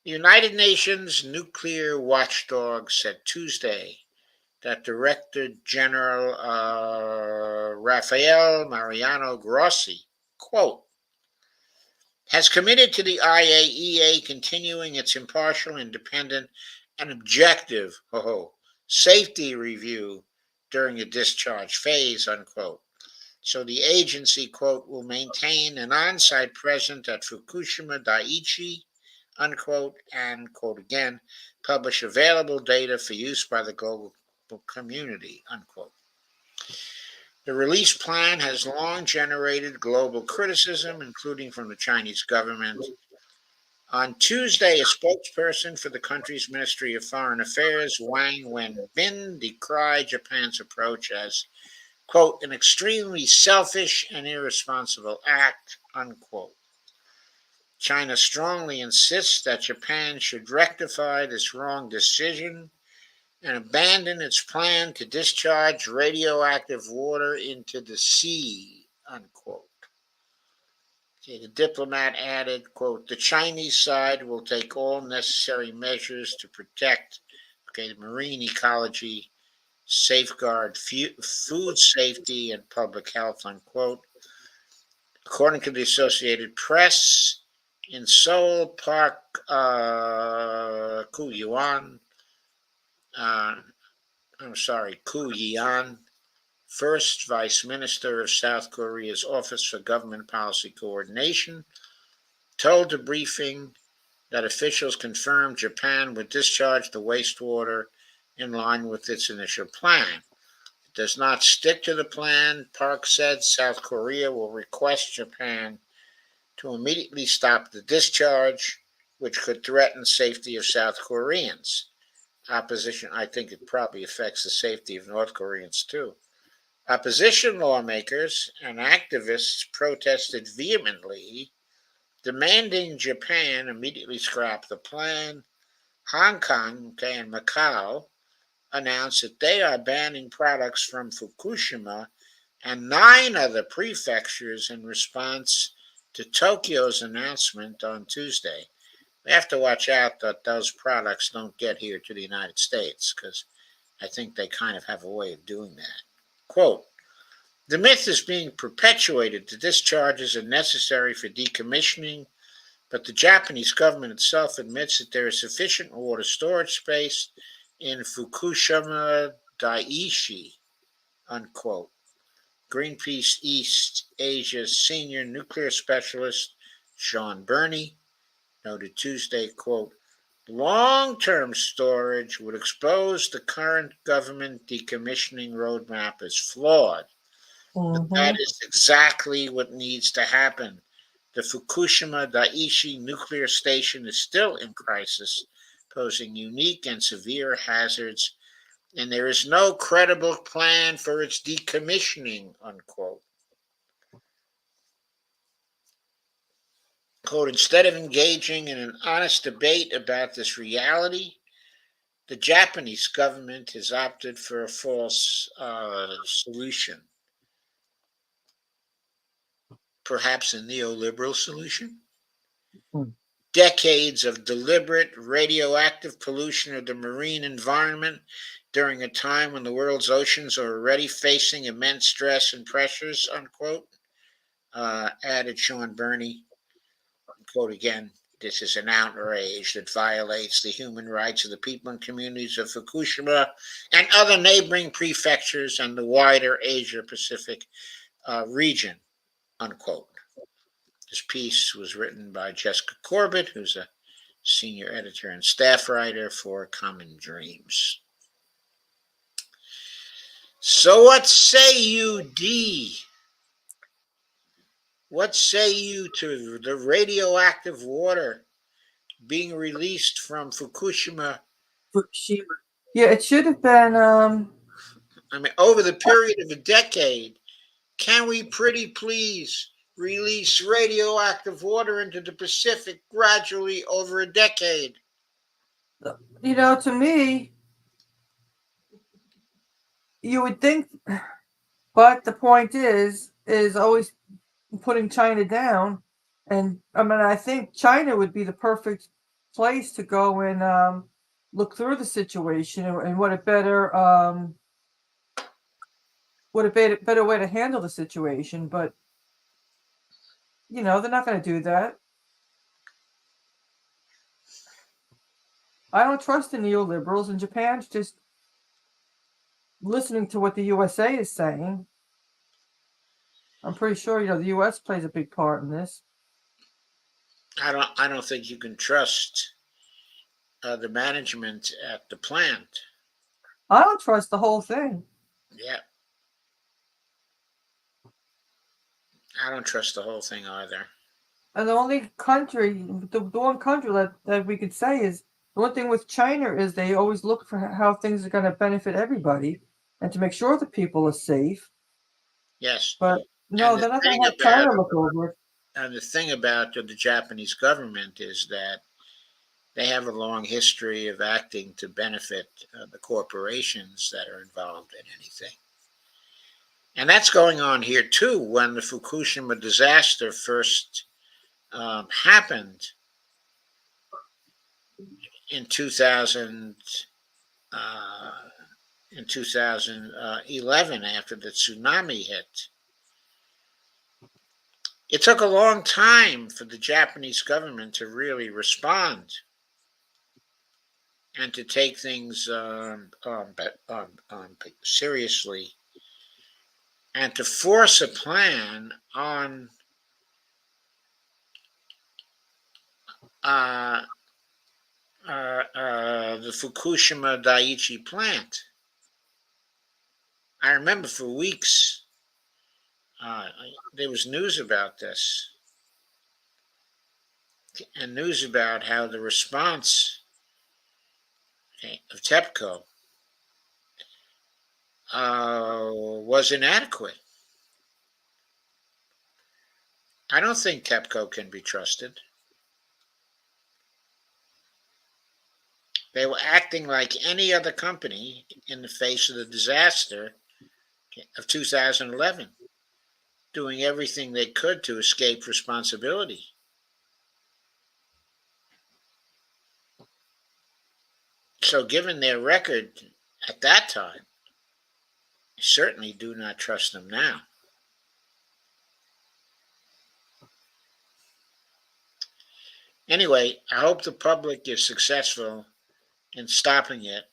The United Nations nuclear watchdog said Tuesday that Director General Rafael Mariano Grossi, quote, has committed to the IAEA continuing its impartial, independent, and objective safety review during the discharge phase, unquote. So the agency, quote, will maintain an on-site presence at Fukushima Daiichi, unquote, and, quote again, publish available data for use by the global community, unquote. The release plan has long generated global criticism, including from the Chinese government. On Tuesday, a spokesperson for the country's Ministry of Foreign Affairs, Wang Wenbin, decried Japan's approach as, quote, an extremely selfish and irresponsible act, unquote. China strongly insists that Japan should rectify this wrong decision and abandon its plan to discharge radioactive water into the sea, unquote. Okay, the diplomat added, quote, the Chinese side will take all necessary measures to protect, okay, the marine ecology, safeguard food safety and public health, unquote. According to the Associated Press, in Seoul, Park Koo-yeon, Koo-yeon, First Vice Minister of South Korea's Office for Government Policy Coordination, told the briefing that officials confirmed Japan would discharge the wastewater in line with its initial plan. It does not stick to the plan, Park said. South Korea will request Japan to immediately stop the discharge, which could threaten safety of South Koreans. Opposition, I think it probably affects the safety of North Koreans too. Opposition lawmakers and activists protested vehemently, demanding Japan immediately scrap the plan. Hong Kong and Macau announced that they are banning products from Fukushima and 9 other prefectures in response to Tokyo's announcement on Tuesday. We have to watch out that those products don't get here to the United States, because I think they kind of have a way of doing that. Quote, the myth is being perpetuated that discharges are necessary for decommissioning, but the Japanese government itself admits that there is sufficient water storage space in Fukushima Daiichi, unquote. Greenpeace East Asia's senior nuclear specialist, Sean Burney, noted Tuesday, quote, long-term storage would expose the current government decommissioning roadmap as flawed. But that is exactly what needs to happen. The Fukushima Daiichi nuclear station is still in crisis, posing unique and severe hazards, and there is no credible plan for its decommissioning, unquote. Quote, instead of engaging in an honest debate about this reality, the Japanese government has opted for a false solution, perhaps a neoliberal solution. Hmm. Decades of deliberate radioactive pollution of the marine environment during a time when the world's oceans are already facing immense stress and pressures, unquote, added Sean Burney. Quote again, this is an outrage that violates the human rights of the people and communities of Fukushima and other neighboring prefectures and the wider Asia Pacific region, unquote. This piece was written by Jessica Corbett, who's a senior editor and staff writer for Common Dreams. So, what say you, D? What say you to the radioactive water being released from Fukushima? Fukushima. Yeah, it should have been. I mean, over the period of a decade, can we pretty please release radioactive water into the Pacific gradually over a decade? To me, you would think, but the point is always putting China down, and I mean, I think China would be the perfect place to go and look through the situation and what a better way to handle the situation. But they're not going to do that. I don't trust the neoliberals, and Japan's just listening to what the USA is saying. I'm pretty sure the US plays a big part in this. I don't think you can trust the management at the plant. I don't trust the whole thing. Yeah, I don't trust the whole thing either. And the one country that we could say is the one thing with China is they always look for how things are going to benefit everybody and to make sure the people are safe. Yes, But no, and the they're not going thing to have about China look over it. the Japanese government is that they have a long history of acting to benefit the corporations that are involved in anything. And that's going on here too. When the Fukushima disaster first happened in 2000, uh, in 2011, after the tsunami hit, it took a long time for the Japanese government to really respond and to take things seriously and to force a plan on uh, the Fukushima Daiichi plant. I remember for weeks uh, there was news about this and news about how the response, okay, of TEPCO was inadequate. I don't think TEPCO can be trusted. They were acting like any other company in the face of the disaster of 2011, doing everything they could to escape responsibility. So, given their record at that time, I certainly do not trust them now. Anyway, I hope the public is successful in stopping it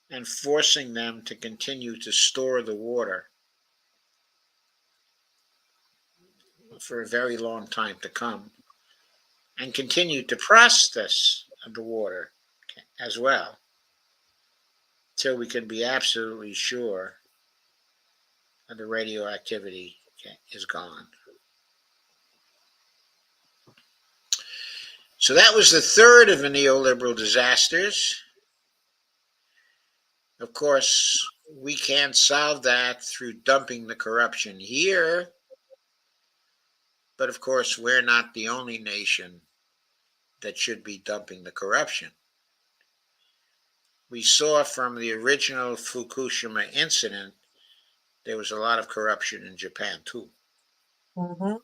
and forcing them to continue to store the water for a very long time to come and continue to process the water as well till we can be absolutely sure that the radioactivity is gone. So that was the third of the neoliberal disasters. Of course, we can't solve that through dumping the corruption here, But of course, we're not the only nation that should be dumping the corruption. We saw from the original Fukushima incident, there was a lot of corruption in Japan too. Mm-hmm.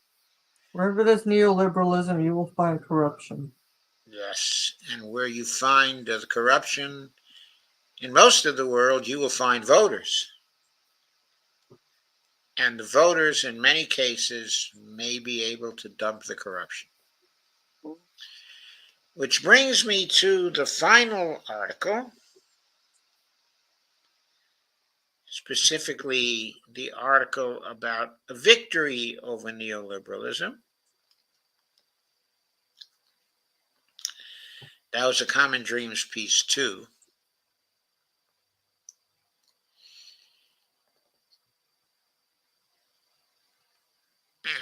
Wherever there's neoliberalism, you will find corruption. Yes, and where you find the corruption in most of the world, you will find voters. And the voters, in many cases, may be able to dump the corruption. Which brings me to the final article, specifically the article about a victory over neoliberalism. That was a Common Dreams piece too.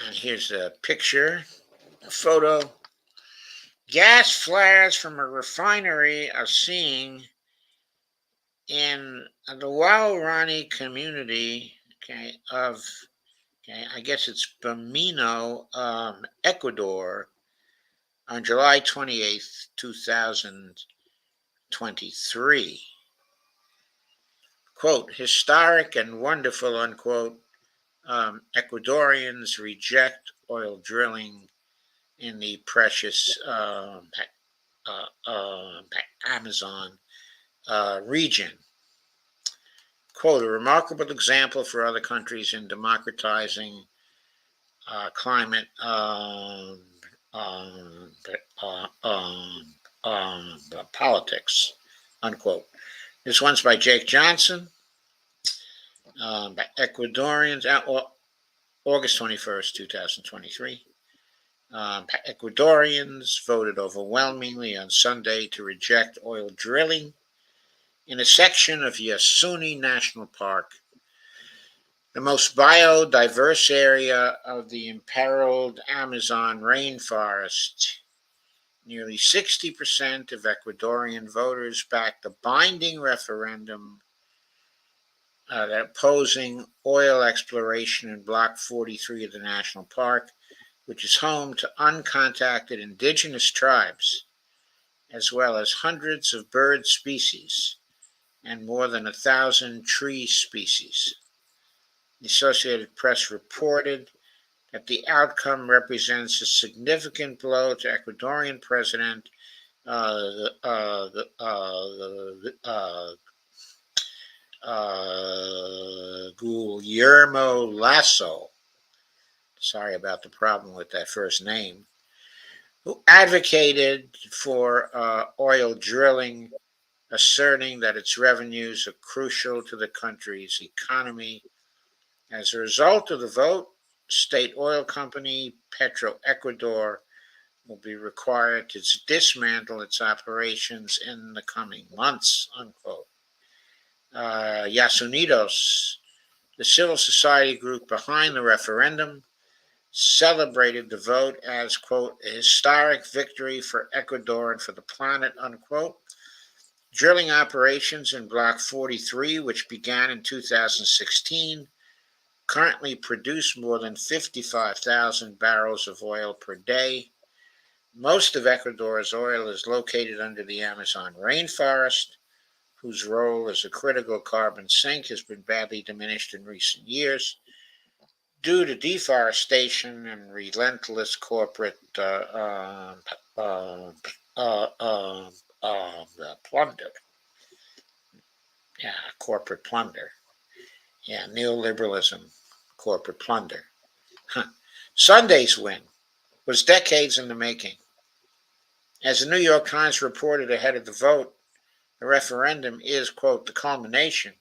And here's a picture, a photo. Gas flares from a refinery are seen in the Waorani community, I guess it's Bamino, Ecuador, on July 28th, 2023. Quote, historic and wonderful, unquote. Ecuadorians reject oil drilling in the precious Amazon region. Quote, a remarkable example for other countries in democratizing climate politics, unquote. This one's by Jake Johnson, by Ecuadorians, August 21st, 2023. Ecuadorians voted overwhelmingly on Sunday to reject oil drilling in a section of Yasuni National Park, the most biodiverse area of the imperiled Amazon rainforest. Nearly 60% of Ecuadorian voters backed a binding referendum opposing oil exploration in Block 43 of the national park, which is home to uncontacted indigenous tribes, as well as hundreds of bird species and more than 1,000 tree species. The Associated Press reported that the outcome represents a significant blow to Ecuadorian President Guillermo Lasso. Sorry about the problem with that first name. Who advocated for oil drilling, asserting that its revenues are crucial to the country's economy. As a result of the vote, state oil company Petroecuador will be required to dismantle its operations in the coming months, unquote. Yasunidos, the civil society group behind the referendum, celebrated the vote as, quote, a historic victory for Ecuador and for the planet, unquote. Drilling operations in Block 43, which began in 2016, currently produce more than 55,000 barrels of oil per day. Most of Ecuador's oil is located under the Amazon rainforest, whose role as a critical carbon sink has been badly diminished in recent years due to deforestation and relentless corporate plunder. Yeah, corporate plunder. Yeah, neoliberalism, corporate plunder. Huh. Sunday's win was decades in the making. As the New York Times reported ahead of the vote, the referendum is, quote, the culmination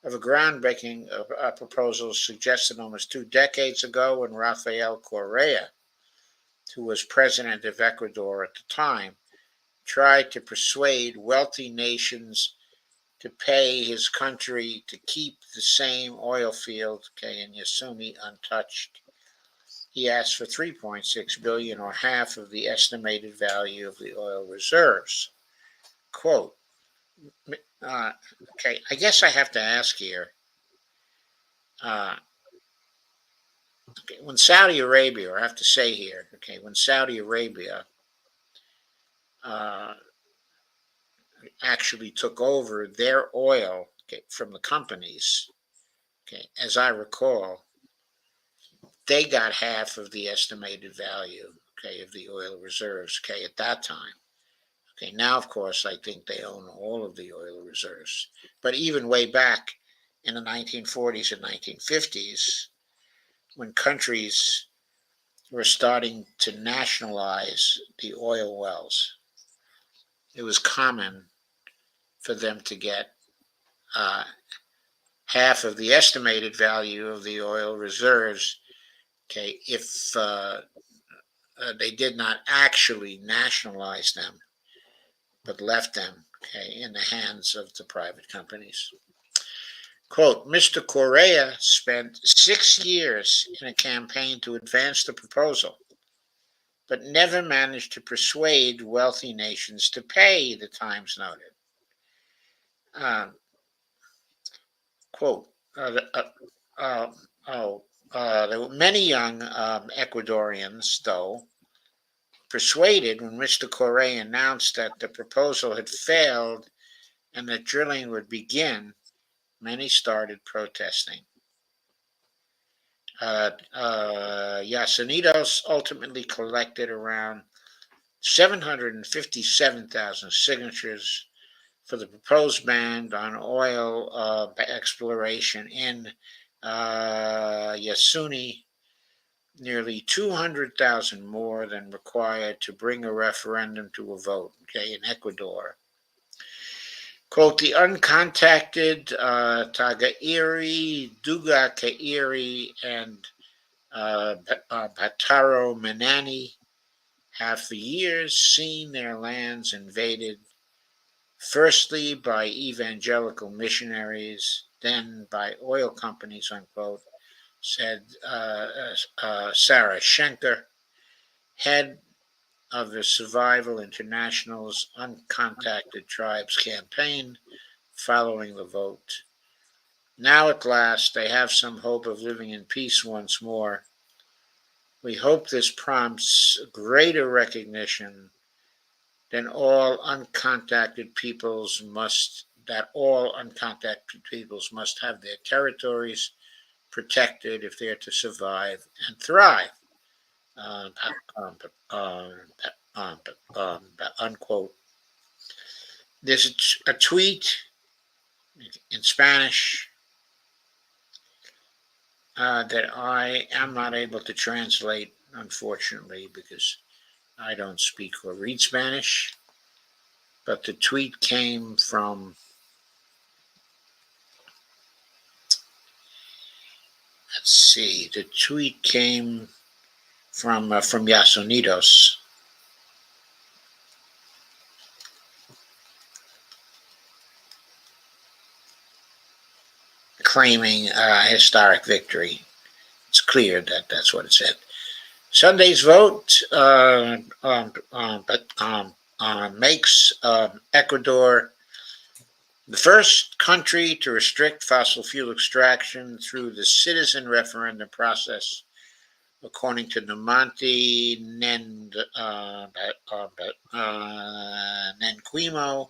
of a groundbreaking proposal suggested almost 2 decades ago when Rafael Correa, who was president of Ecuador at the time, tried to persuade wealthy nations to pay his country to keep the same oil field, in Yasuni untouched. He asked for $3.6 billion, or half of the estimated value of the oil reserves. Quote, I guess I have to ask here, Okay, when Saudi Arabia, or I have to say here, okay, when Saudi Arabia uh, actually took over their oil, okay, from the companies, okay, as I recall, they got half of the estimated value, okay, of the oil reserves, okay, at that time. Okay, now of course I think they own all of the oil reserves. But even way back in the 1940s and 1950s, when countries were starting to nationalize the oil wells, it was common for them to get uh, half of the estimated value of the oil reserves. Okay, if they did not actually nationalize them, but left them, okay, in the hands of the private companies. Quote, Mr. Correa spent 6 years in a campaign to advance the proposal, but never managed to persuade wealthy nations to pay, the Times noted. Um, quote, uh, oh, there were many young Ecuadorians, though, persuaded when Mr. Correa announced that the proposal had failed and that drilling would begin, many started protesting. Yasunidos ultimately collected around 757,000 signatures for the proposed ban on oil exploration in Yasuni, nearly 200,000 more than required to bring a referendum to a vote, okay, in Ecuador. Quote, the uncontacted Tagairi, Duga Kairi, and Bataro Manani have for years seen their lands invaded, firstly by evangelical missionaries, then by oil companies, unquote, said Sarah Schenker, head of the Survival International's Uncontacted Tribes campaign following the vote. Now, at last, they have some hope of living in peace once more. We hope this prompts greater recognition than all uncontacted peoples must that all uncontacted peoples must have their territories protected if they're to survive and thrive. Um, um, um, um, Unquote. There's a tweet in Spanish that I am not able to translate, unfortunately, because I don't speak or read Spanish. But the tweet came from, let's see, the tweet came from Yasunidos, claiming a historic victory. It's clear that that's what it said. Sunday's vote makes Ecuador the first country to restrict fossil fuel extraction through the citizen referendum process, according to Namanti Nenquimo,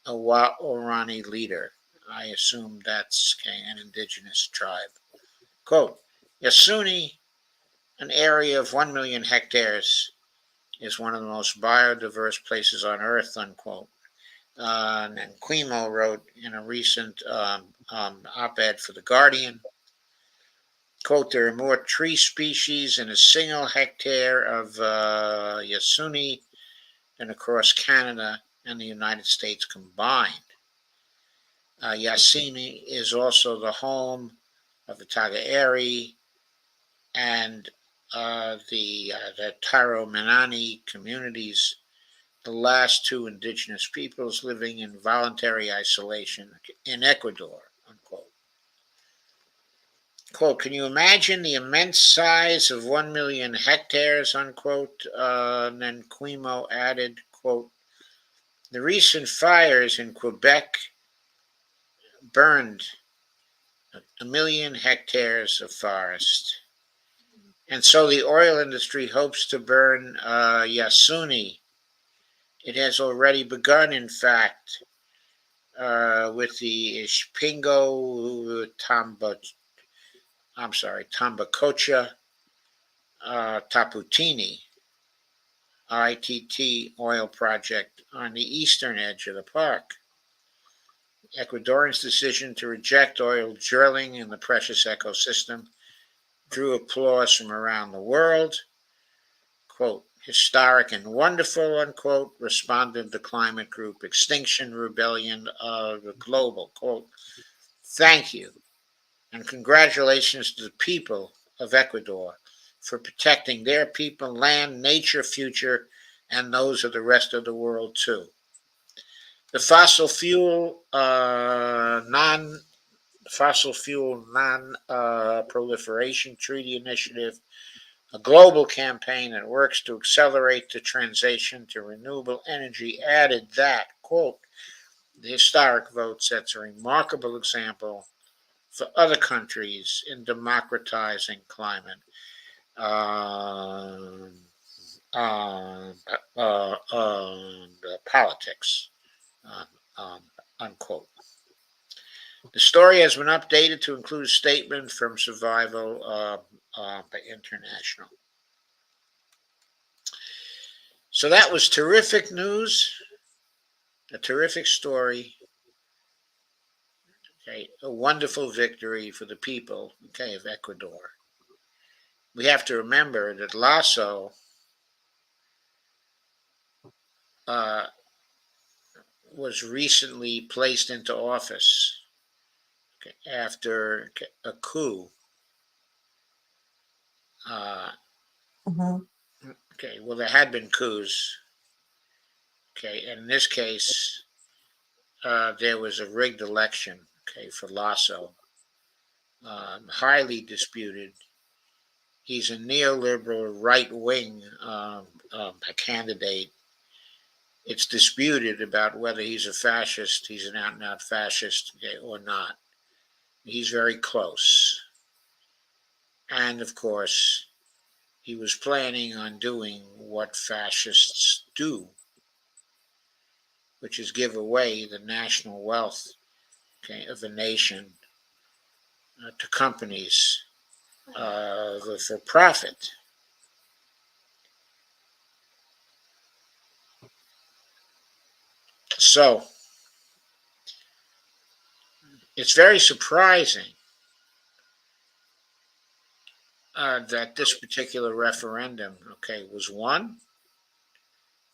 a Waorani leader. I assume that's an indigenous tribe. Quote, Yasuni, an area of 1 million hectares, is one of the most biodiverse places on earth, unquote. Nanquimo wrote in a recent op-ed for The Guardian, quote, there are more tree species in a single hectare of Yasuni than across Canada and the United States combined. Yasuni is also the home of the Tagaeri and the Taromanani communities, the last two indigenous peoples living in voluntary isolation in Ecuador, unquote. Quote, can you imagine the immense size of 1 million hectares, unquote? And then Quimo added, quote, the recent fires in Quebec burned 1 million hectares of forest. And so the oil industry hopes to burn Yasuni. It has already begun, in fact, with the Ishpingo Tambacocha Taputini ITT oil project on the eastern edge of the park. Ecuadorians' decision to reject oil drilling in the precious ecosystem drew applause from around the world. Quote, historic and wonderful, unquote, responded the climate group Extinction Rebellion of the Global. Quote, thank you and congratulations to the people of Ecuador for protecting their people, land, nature, future, and those of the rest of the world too. The fossil fuel non proliferation treaty initiative, a global campaign that works to accelerate the transition to renewable energy, added that, quote, the historic vote sets a remarkable example for other countries in democratizing climate um, um, politics, um, um, unquote. The story has been updated to include a statement from Survival International. So that was terrific news, a terrific story, okay, a wonderful victory for the people, okay, of Ecuador. We have to remember that Lasso uh, was recently placed into office, okay, after a coup. Uh, Mhm. okay, well, there had been coups. Okay, and in this case, there was a rigged election. Okay, for Lasso, highly disputed. He's a neoliberal right wing candidate. It's disputed about whether he's a fascist, he's an out and out fascist, okay, or not. He's very close. And of course, he was planning on doing what fascists do, which is give away the national wealth, okay, of a nation to companies for profit. So it's very surprising that this particular referendum, okay, was won.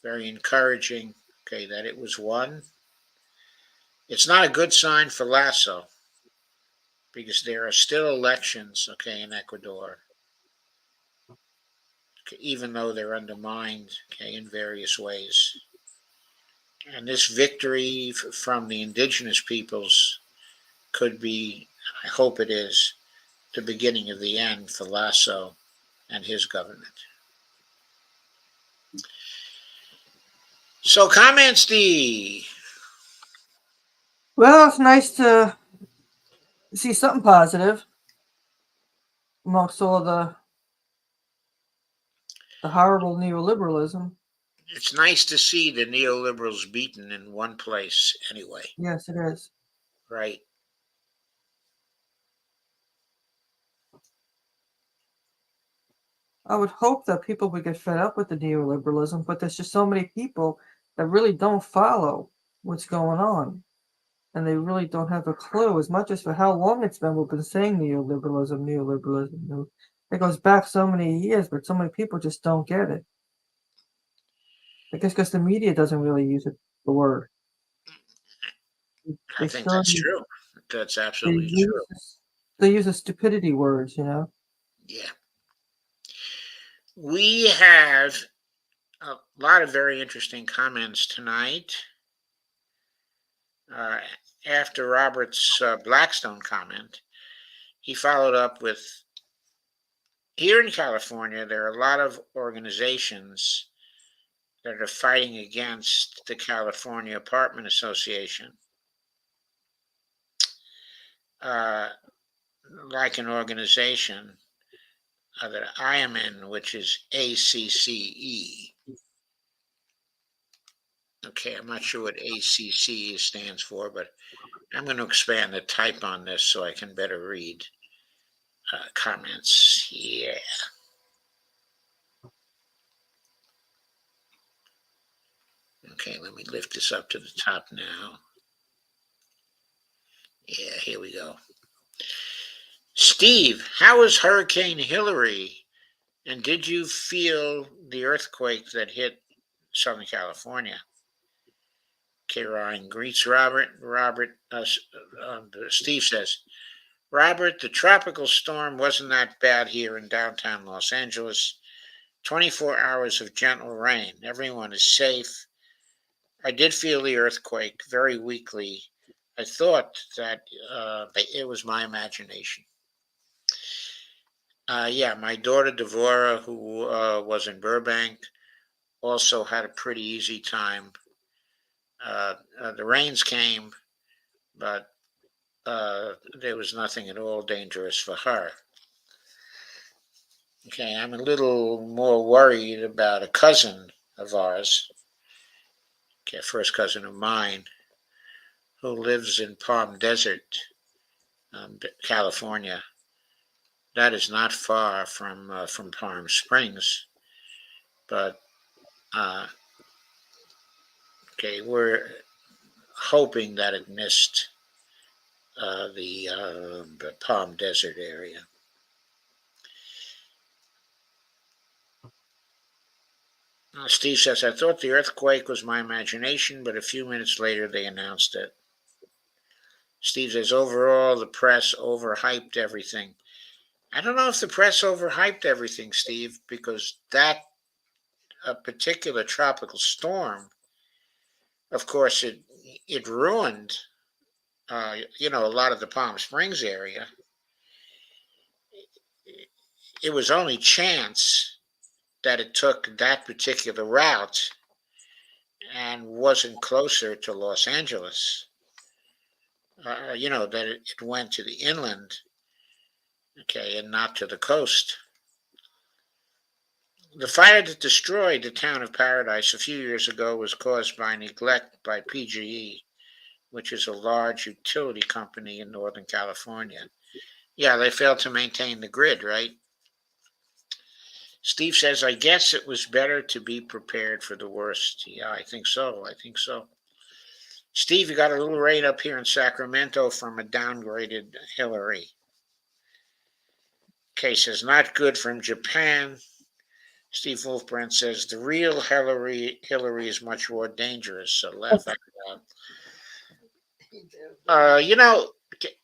Very encouraging, okay, that it was won. It's not a good sign for Lasso because there are still elections, okay, in Ecuador, okay, even though they're undermined, okay, in various ways. And this victory from the indigenous peoples could be, I hope it is, the beginning of the end for Lasso and his government. So, comments, D. Well, it's nice to see something positive amongst all the horrible neoliberalism. It's nice to see the neoliberals beaten in one place anyway, Yes, it is. right? I would hope that people would get fed up with the neoliberalism, but there's just so many people that really don't follow what's going on. And they really don't have a clue, as much as for how long it's been we've been saying neoliberalism, neoliberalism. It goes back so many years, but so many people just don't get it. I guess because the media doesn't really use it, the word. I They think still that's true. That's they absolutely use true. this, they use the stupidity words, you know. Yeah. We have a lot of very interesting comments tonight. Uh, After Robert's Blackstone comment, he followed up with here in California, there are a lot of organizations that are fighting against the California Apartment Association, uh, like an organization that I am in, which is ACCE. Okay, I'm not sure what ACCE stands for, but I'm going to expand the type on this so I can better read comments. Yeah. Okay, let me lift this up to the top now. Yeah, here we go. Steve, how was Hurricane Hillary? And did you feel the earthquake that hit Southern California? Okay, Ryan greets Robert. Steve says, Robert, the tropical storm wasn't that bad here in downtown Los Angeles. 24 hours of gentle rain. Everyone is safe. I did feel the earthquake very weakly. I thought that it was my imagination. Yeah, my daughter Devora, who was in Burbank, also had a pretty easy time. The rains came, but there was nothing at all dangerous for her. Okay, I'm a little more worried about a cousin of ours, okay, a first cousin of mine, who lives in Palm Desert, California. That is not far from Palm Springs, but uh, okay, we're hoping that it missed the Palm Desert area. Steve says, I thought the earthquake was my imagination, but a few minutes later they announced it. Steve says, overall, the press overhyped everything. I don't know if the press overhyped everything, Steve, because that particular tropical storm, of course, it ruined, a lot of the Palm Springs area. It was only chance that it took that particular route and wasn't closer to Los Angeles. That it went to the inland, okay, and not to the coast. The fire that destroyed the town of Paradise a few years ago was caused by neglect by PGE, which is a large utility company in Northern California. Yeah, they failed to maintain the grid, right? Steve says, I guess it was better to be prepared for the worst. Yeah, I think so. I think so. Steve, you got a little rain up here in Sacramento from a downgraded Hillary. Case is not good from Japan. Steve Wolfbrand says the real Hillary is much more dangerous. So laugh out loud.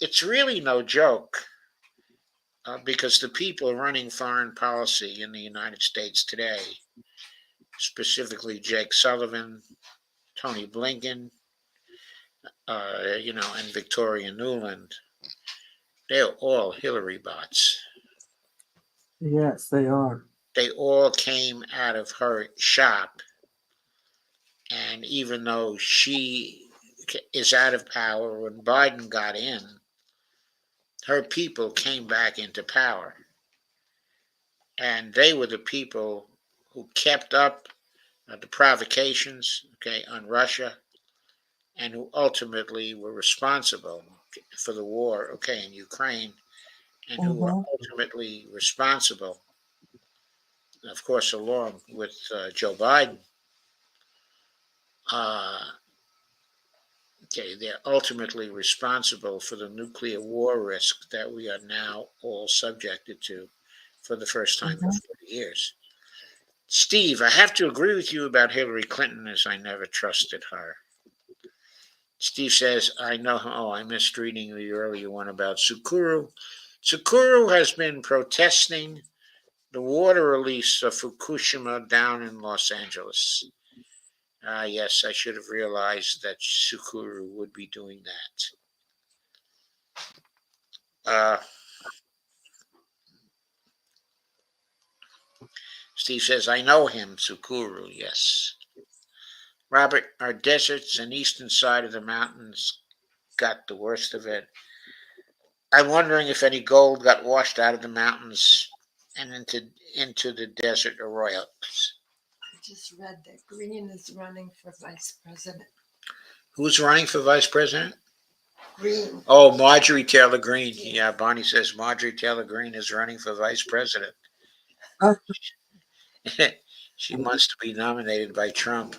It's really no joke because the people running foreign policy in the United States today, specifically Jake Sullivan, Tony Blinken, and Victoria Nuland, they're all Hillary bots. Yes, they are. They all came out of her shop. And even though she is out of power, when Biden got in, her people came back into power. And they were the people who kept up the provocations, okay, on Russia, and who ultimately were responsible for the war, okay, in Ukraine, and who were Mm-hmm. ultimately responsible, of course, along with Joe Biden. Uh, okay, they're ultimately responsible for the nuclear war risk that we are now all subjected to for the first time in Mm-hmm. 40 years. Steve, I have to agree with you about Hillary Clinton as I never trusted her. Steve says, I know, oh, I missed reading the earlier one about Sukuru. Sukuru has been protesting the water release of Fukushima down in Los Angeles. Yes, I should have realized that Sukuru would be doing that. Steve says, I know him, Sukuru, yes. Robert, our deserts and eastern side of the mountains got the worst of it. I'm wondering if any gold got washed out of the mountains and into the desert arroyos. I just read that Green is running for vice president. Who's running for vice president? Green. Oh, Marjorie Taylor Greene. Yeah, Bonnie says Marjorie Taylor Greene is running for vice president. Uh, She wants to be nominated by Trump.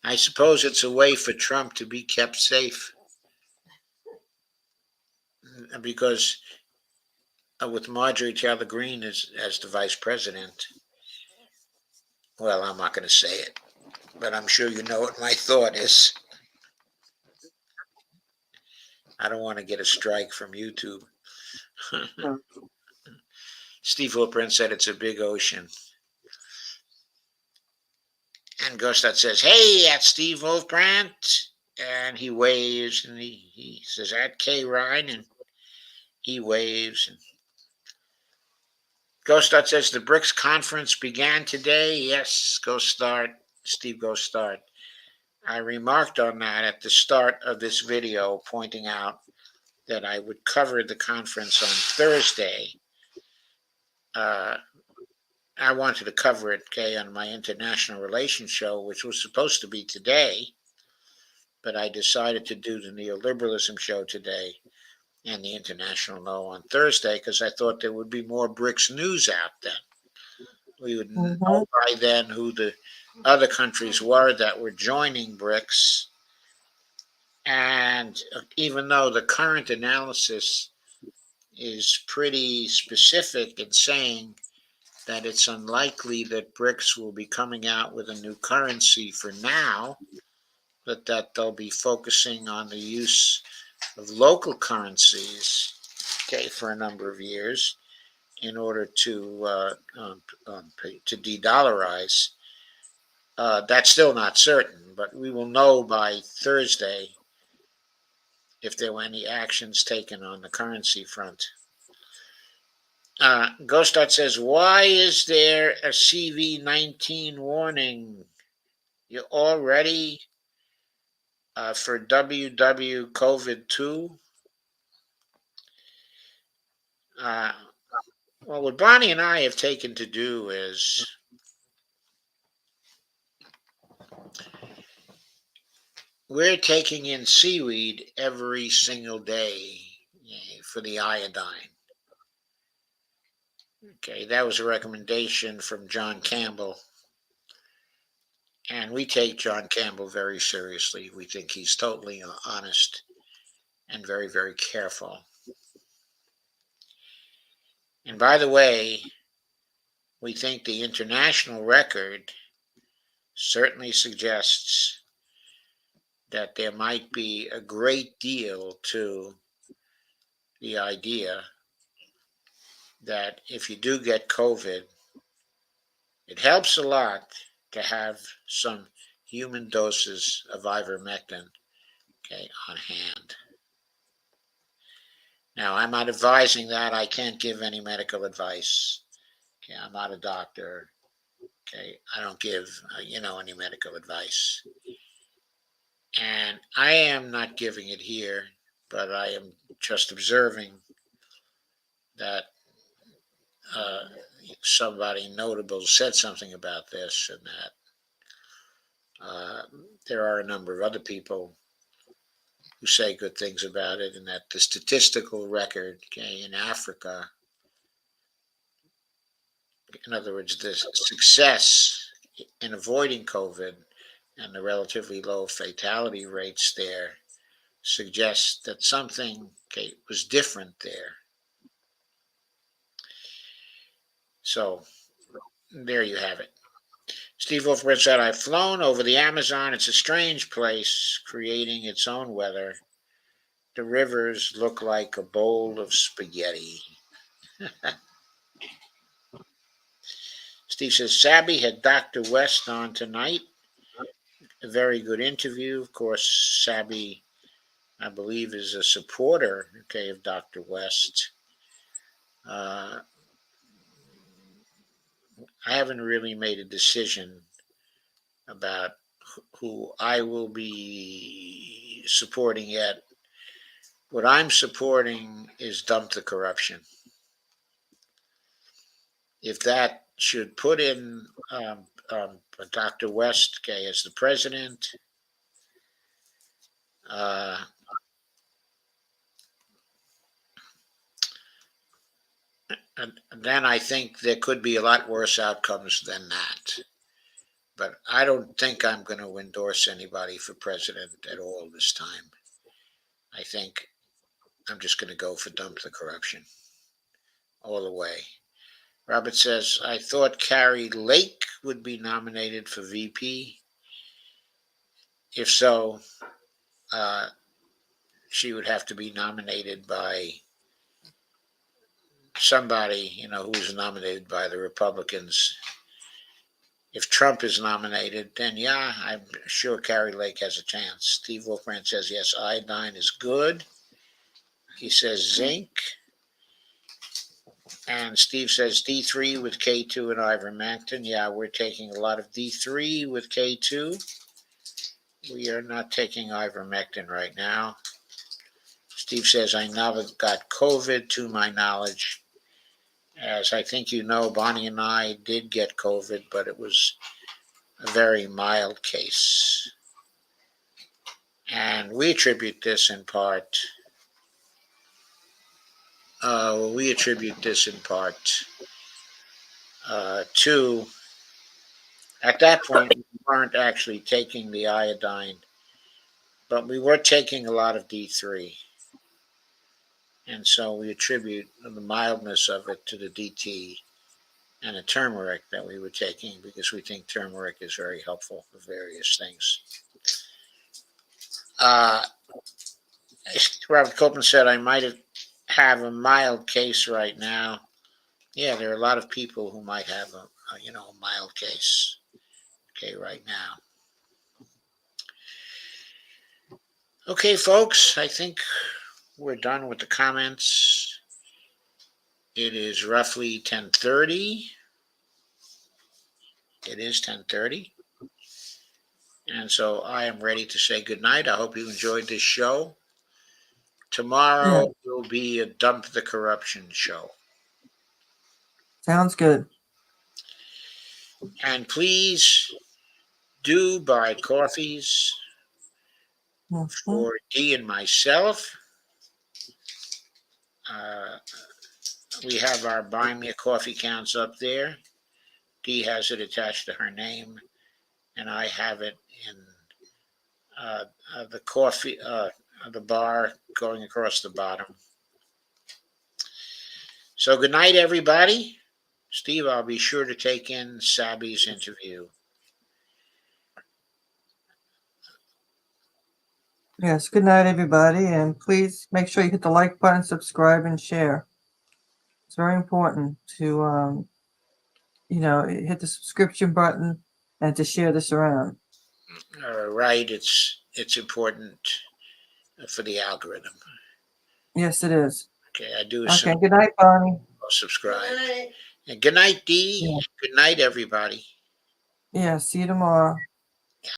I suppose it's a way for Trump to be kept safe. Because with Marjorie Taylor Greene as the vice president, well, I'm not going to say it, but I'm sure you know what my thought is. I don't want to get a strike from YouTube. Steve Wolprin said it's a big ocean. And Gustad says, "Hey, that's Steve Wolfbrandt." And he waves and he says, "At K Ryan," and he waves. And Gustad says, "The BRICS conference began today." Yes, go start. Steve, go start. I remarked on that at the start of this video, pointing out that I would cover the conference on Thursday. I wanted to cover it, okay, on my international relations show, which was supposed to be today, but I decided to do the neoliberalism show today and the international no on Thursday because I thought there would be more BRICS news out then. We would know by then who the other countries were that were joining BRICS. And even though the current analysis is pretty specific in saying that it's unlikely that BRICS will be coming out with a new currency for now, but that they'll be focusing on the use of local currencies, okay, for a number of years in order to de-dollarize. That's still not certain, but we will know by Thursday if there were any actions taken on the currency front. Ghostart says, "Why is there a CV-19 warning? You all ready for WW COVID 2? Well, what Bonnie and I have taken to do is we're taking in seaweed every single day for the iodine. Okay, that was a recommendation from John Campbell. And we take John Campbell very seriously. We think he's totally honest and very, very careful. And by the way, we think the international record certainly suggests that there might be a great deal to the idea that if you do get COVID, it helps a lot to have some human doses of ivermectin, okay, on hand. Now, I'm not advising that. I can't give any medical advice. Okay, I'm not a doctor. Okay, I don't give any medical advice, and I am not giving it here, but I am just observing that somebody notable said something about this, and that there are a number of other people who say good things about it, and that the statistical record, okay, in Africa, in other words, the success in avoiding COVID and the relatively low fatality rates there suggests that something, okay, was different there. So there you have it. Steve Wolfbridge said, "I've flown over the Amazon. It's a strange place, creating its own weather. The rivers look like a bowl of spaghetti." Steve says, "Sabby had Dr. West on tonight. A very good interview. Of course, Sabby, I believe, is a supporter, okay, of Dr. West. I haven't really made a decision about who I will be supporting yet. What I'm supporting is dump the corruption. If that should put in Dr. West, okay, as the president, uh, and then I think there could be a lot worse outcomes than that. But I don't think I'm going to endorse anybody for president at all this time. I think I'm just going to go for dump the corruption all the way. Robert says, I thought Carrie Lake would be nominated for VP. If so, she would have to be nominated by somebody, who was nominated by the Republicans. If Trump is nominated, then yeah, I'm sure Carrie Lake has a chance. Steve Wolfbrand says, yes, iodine is good. He says zinc. And Steve says D3 with K2 and ivermectin. Yeah, we're taking a lot of D3 with K2. We are not taking ivermectin right now. Steve says, I never got COVID to my knowledge. As I think you know, Bonnie and I did get COVID, but it was a very mild case. And we attribute this in part, to, at that point, we weren't actually taking the iodine, but we were taking a lot of D3. And so we attribute the mildness of it to the DT and the turmeric that we were taking, because we think turmeric is very helpful for various things. Robert Copeland said, I might have a mild case right now. Yeah, there are a lot of people who might have a mild case, okay, right now. Okay, folks, I think we're done with the comments. It is roughly 10:30. It is 10:30. And so I am ready to say goodnight. I hope you enjoyed this show. Tomorrow will be a Dump the Corruption show. Sounds good. And please do buy coffees for Dee and myself. We have our Buy Me a Coffee counts up there. Dee has it attached to her name, and I have it in the coffee, the bar going across the bottom. So good night, everybody. Steve, I'll be sure to take in Sabby's interview. Yes, good night, everybody. And please make sure you hit the like button, subscribe, and share. It's very important to, hit the subscription button and to share this around. Right, it's important for the algorithm. Yes, it is. Okay, I do. Okay, good night, Bonnie. Subscribe. And good night, Dee. Yeah. Good night, everybody. Yeah, see you tomorrow.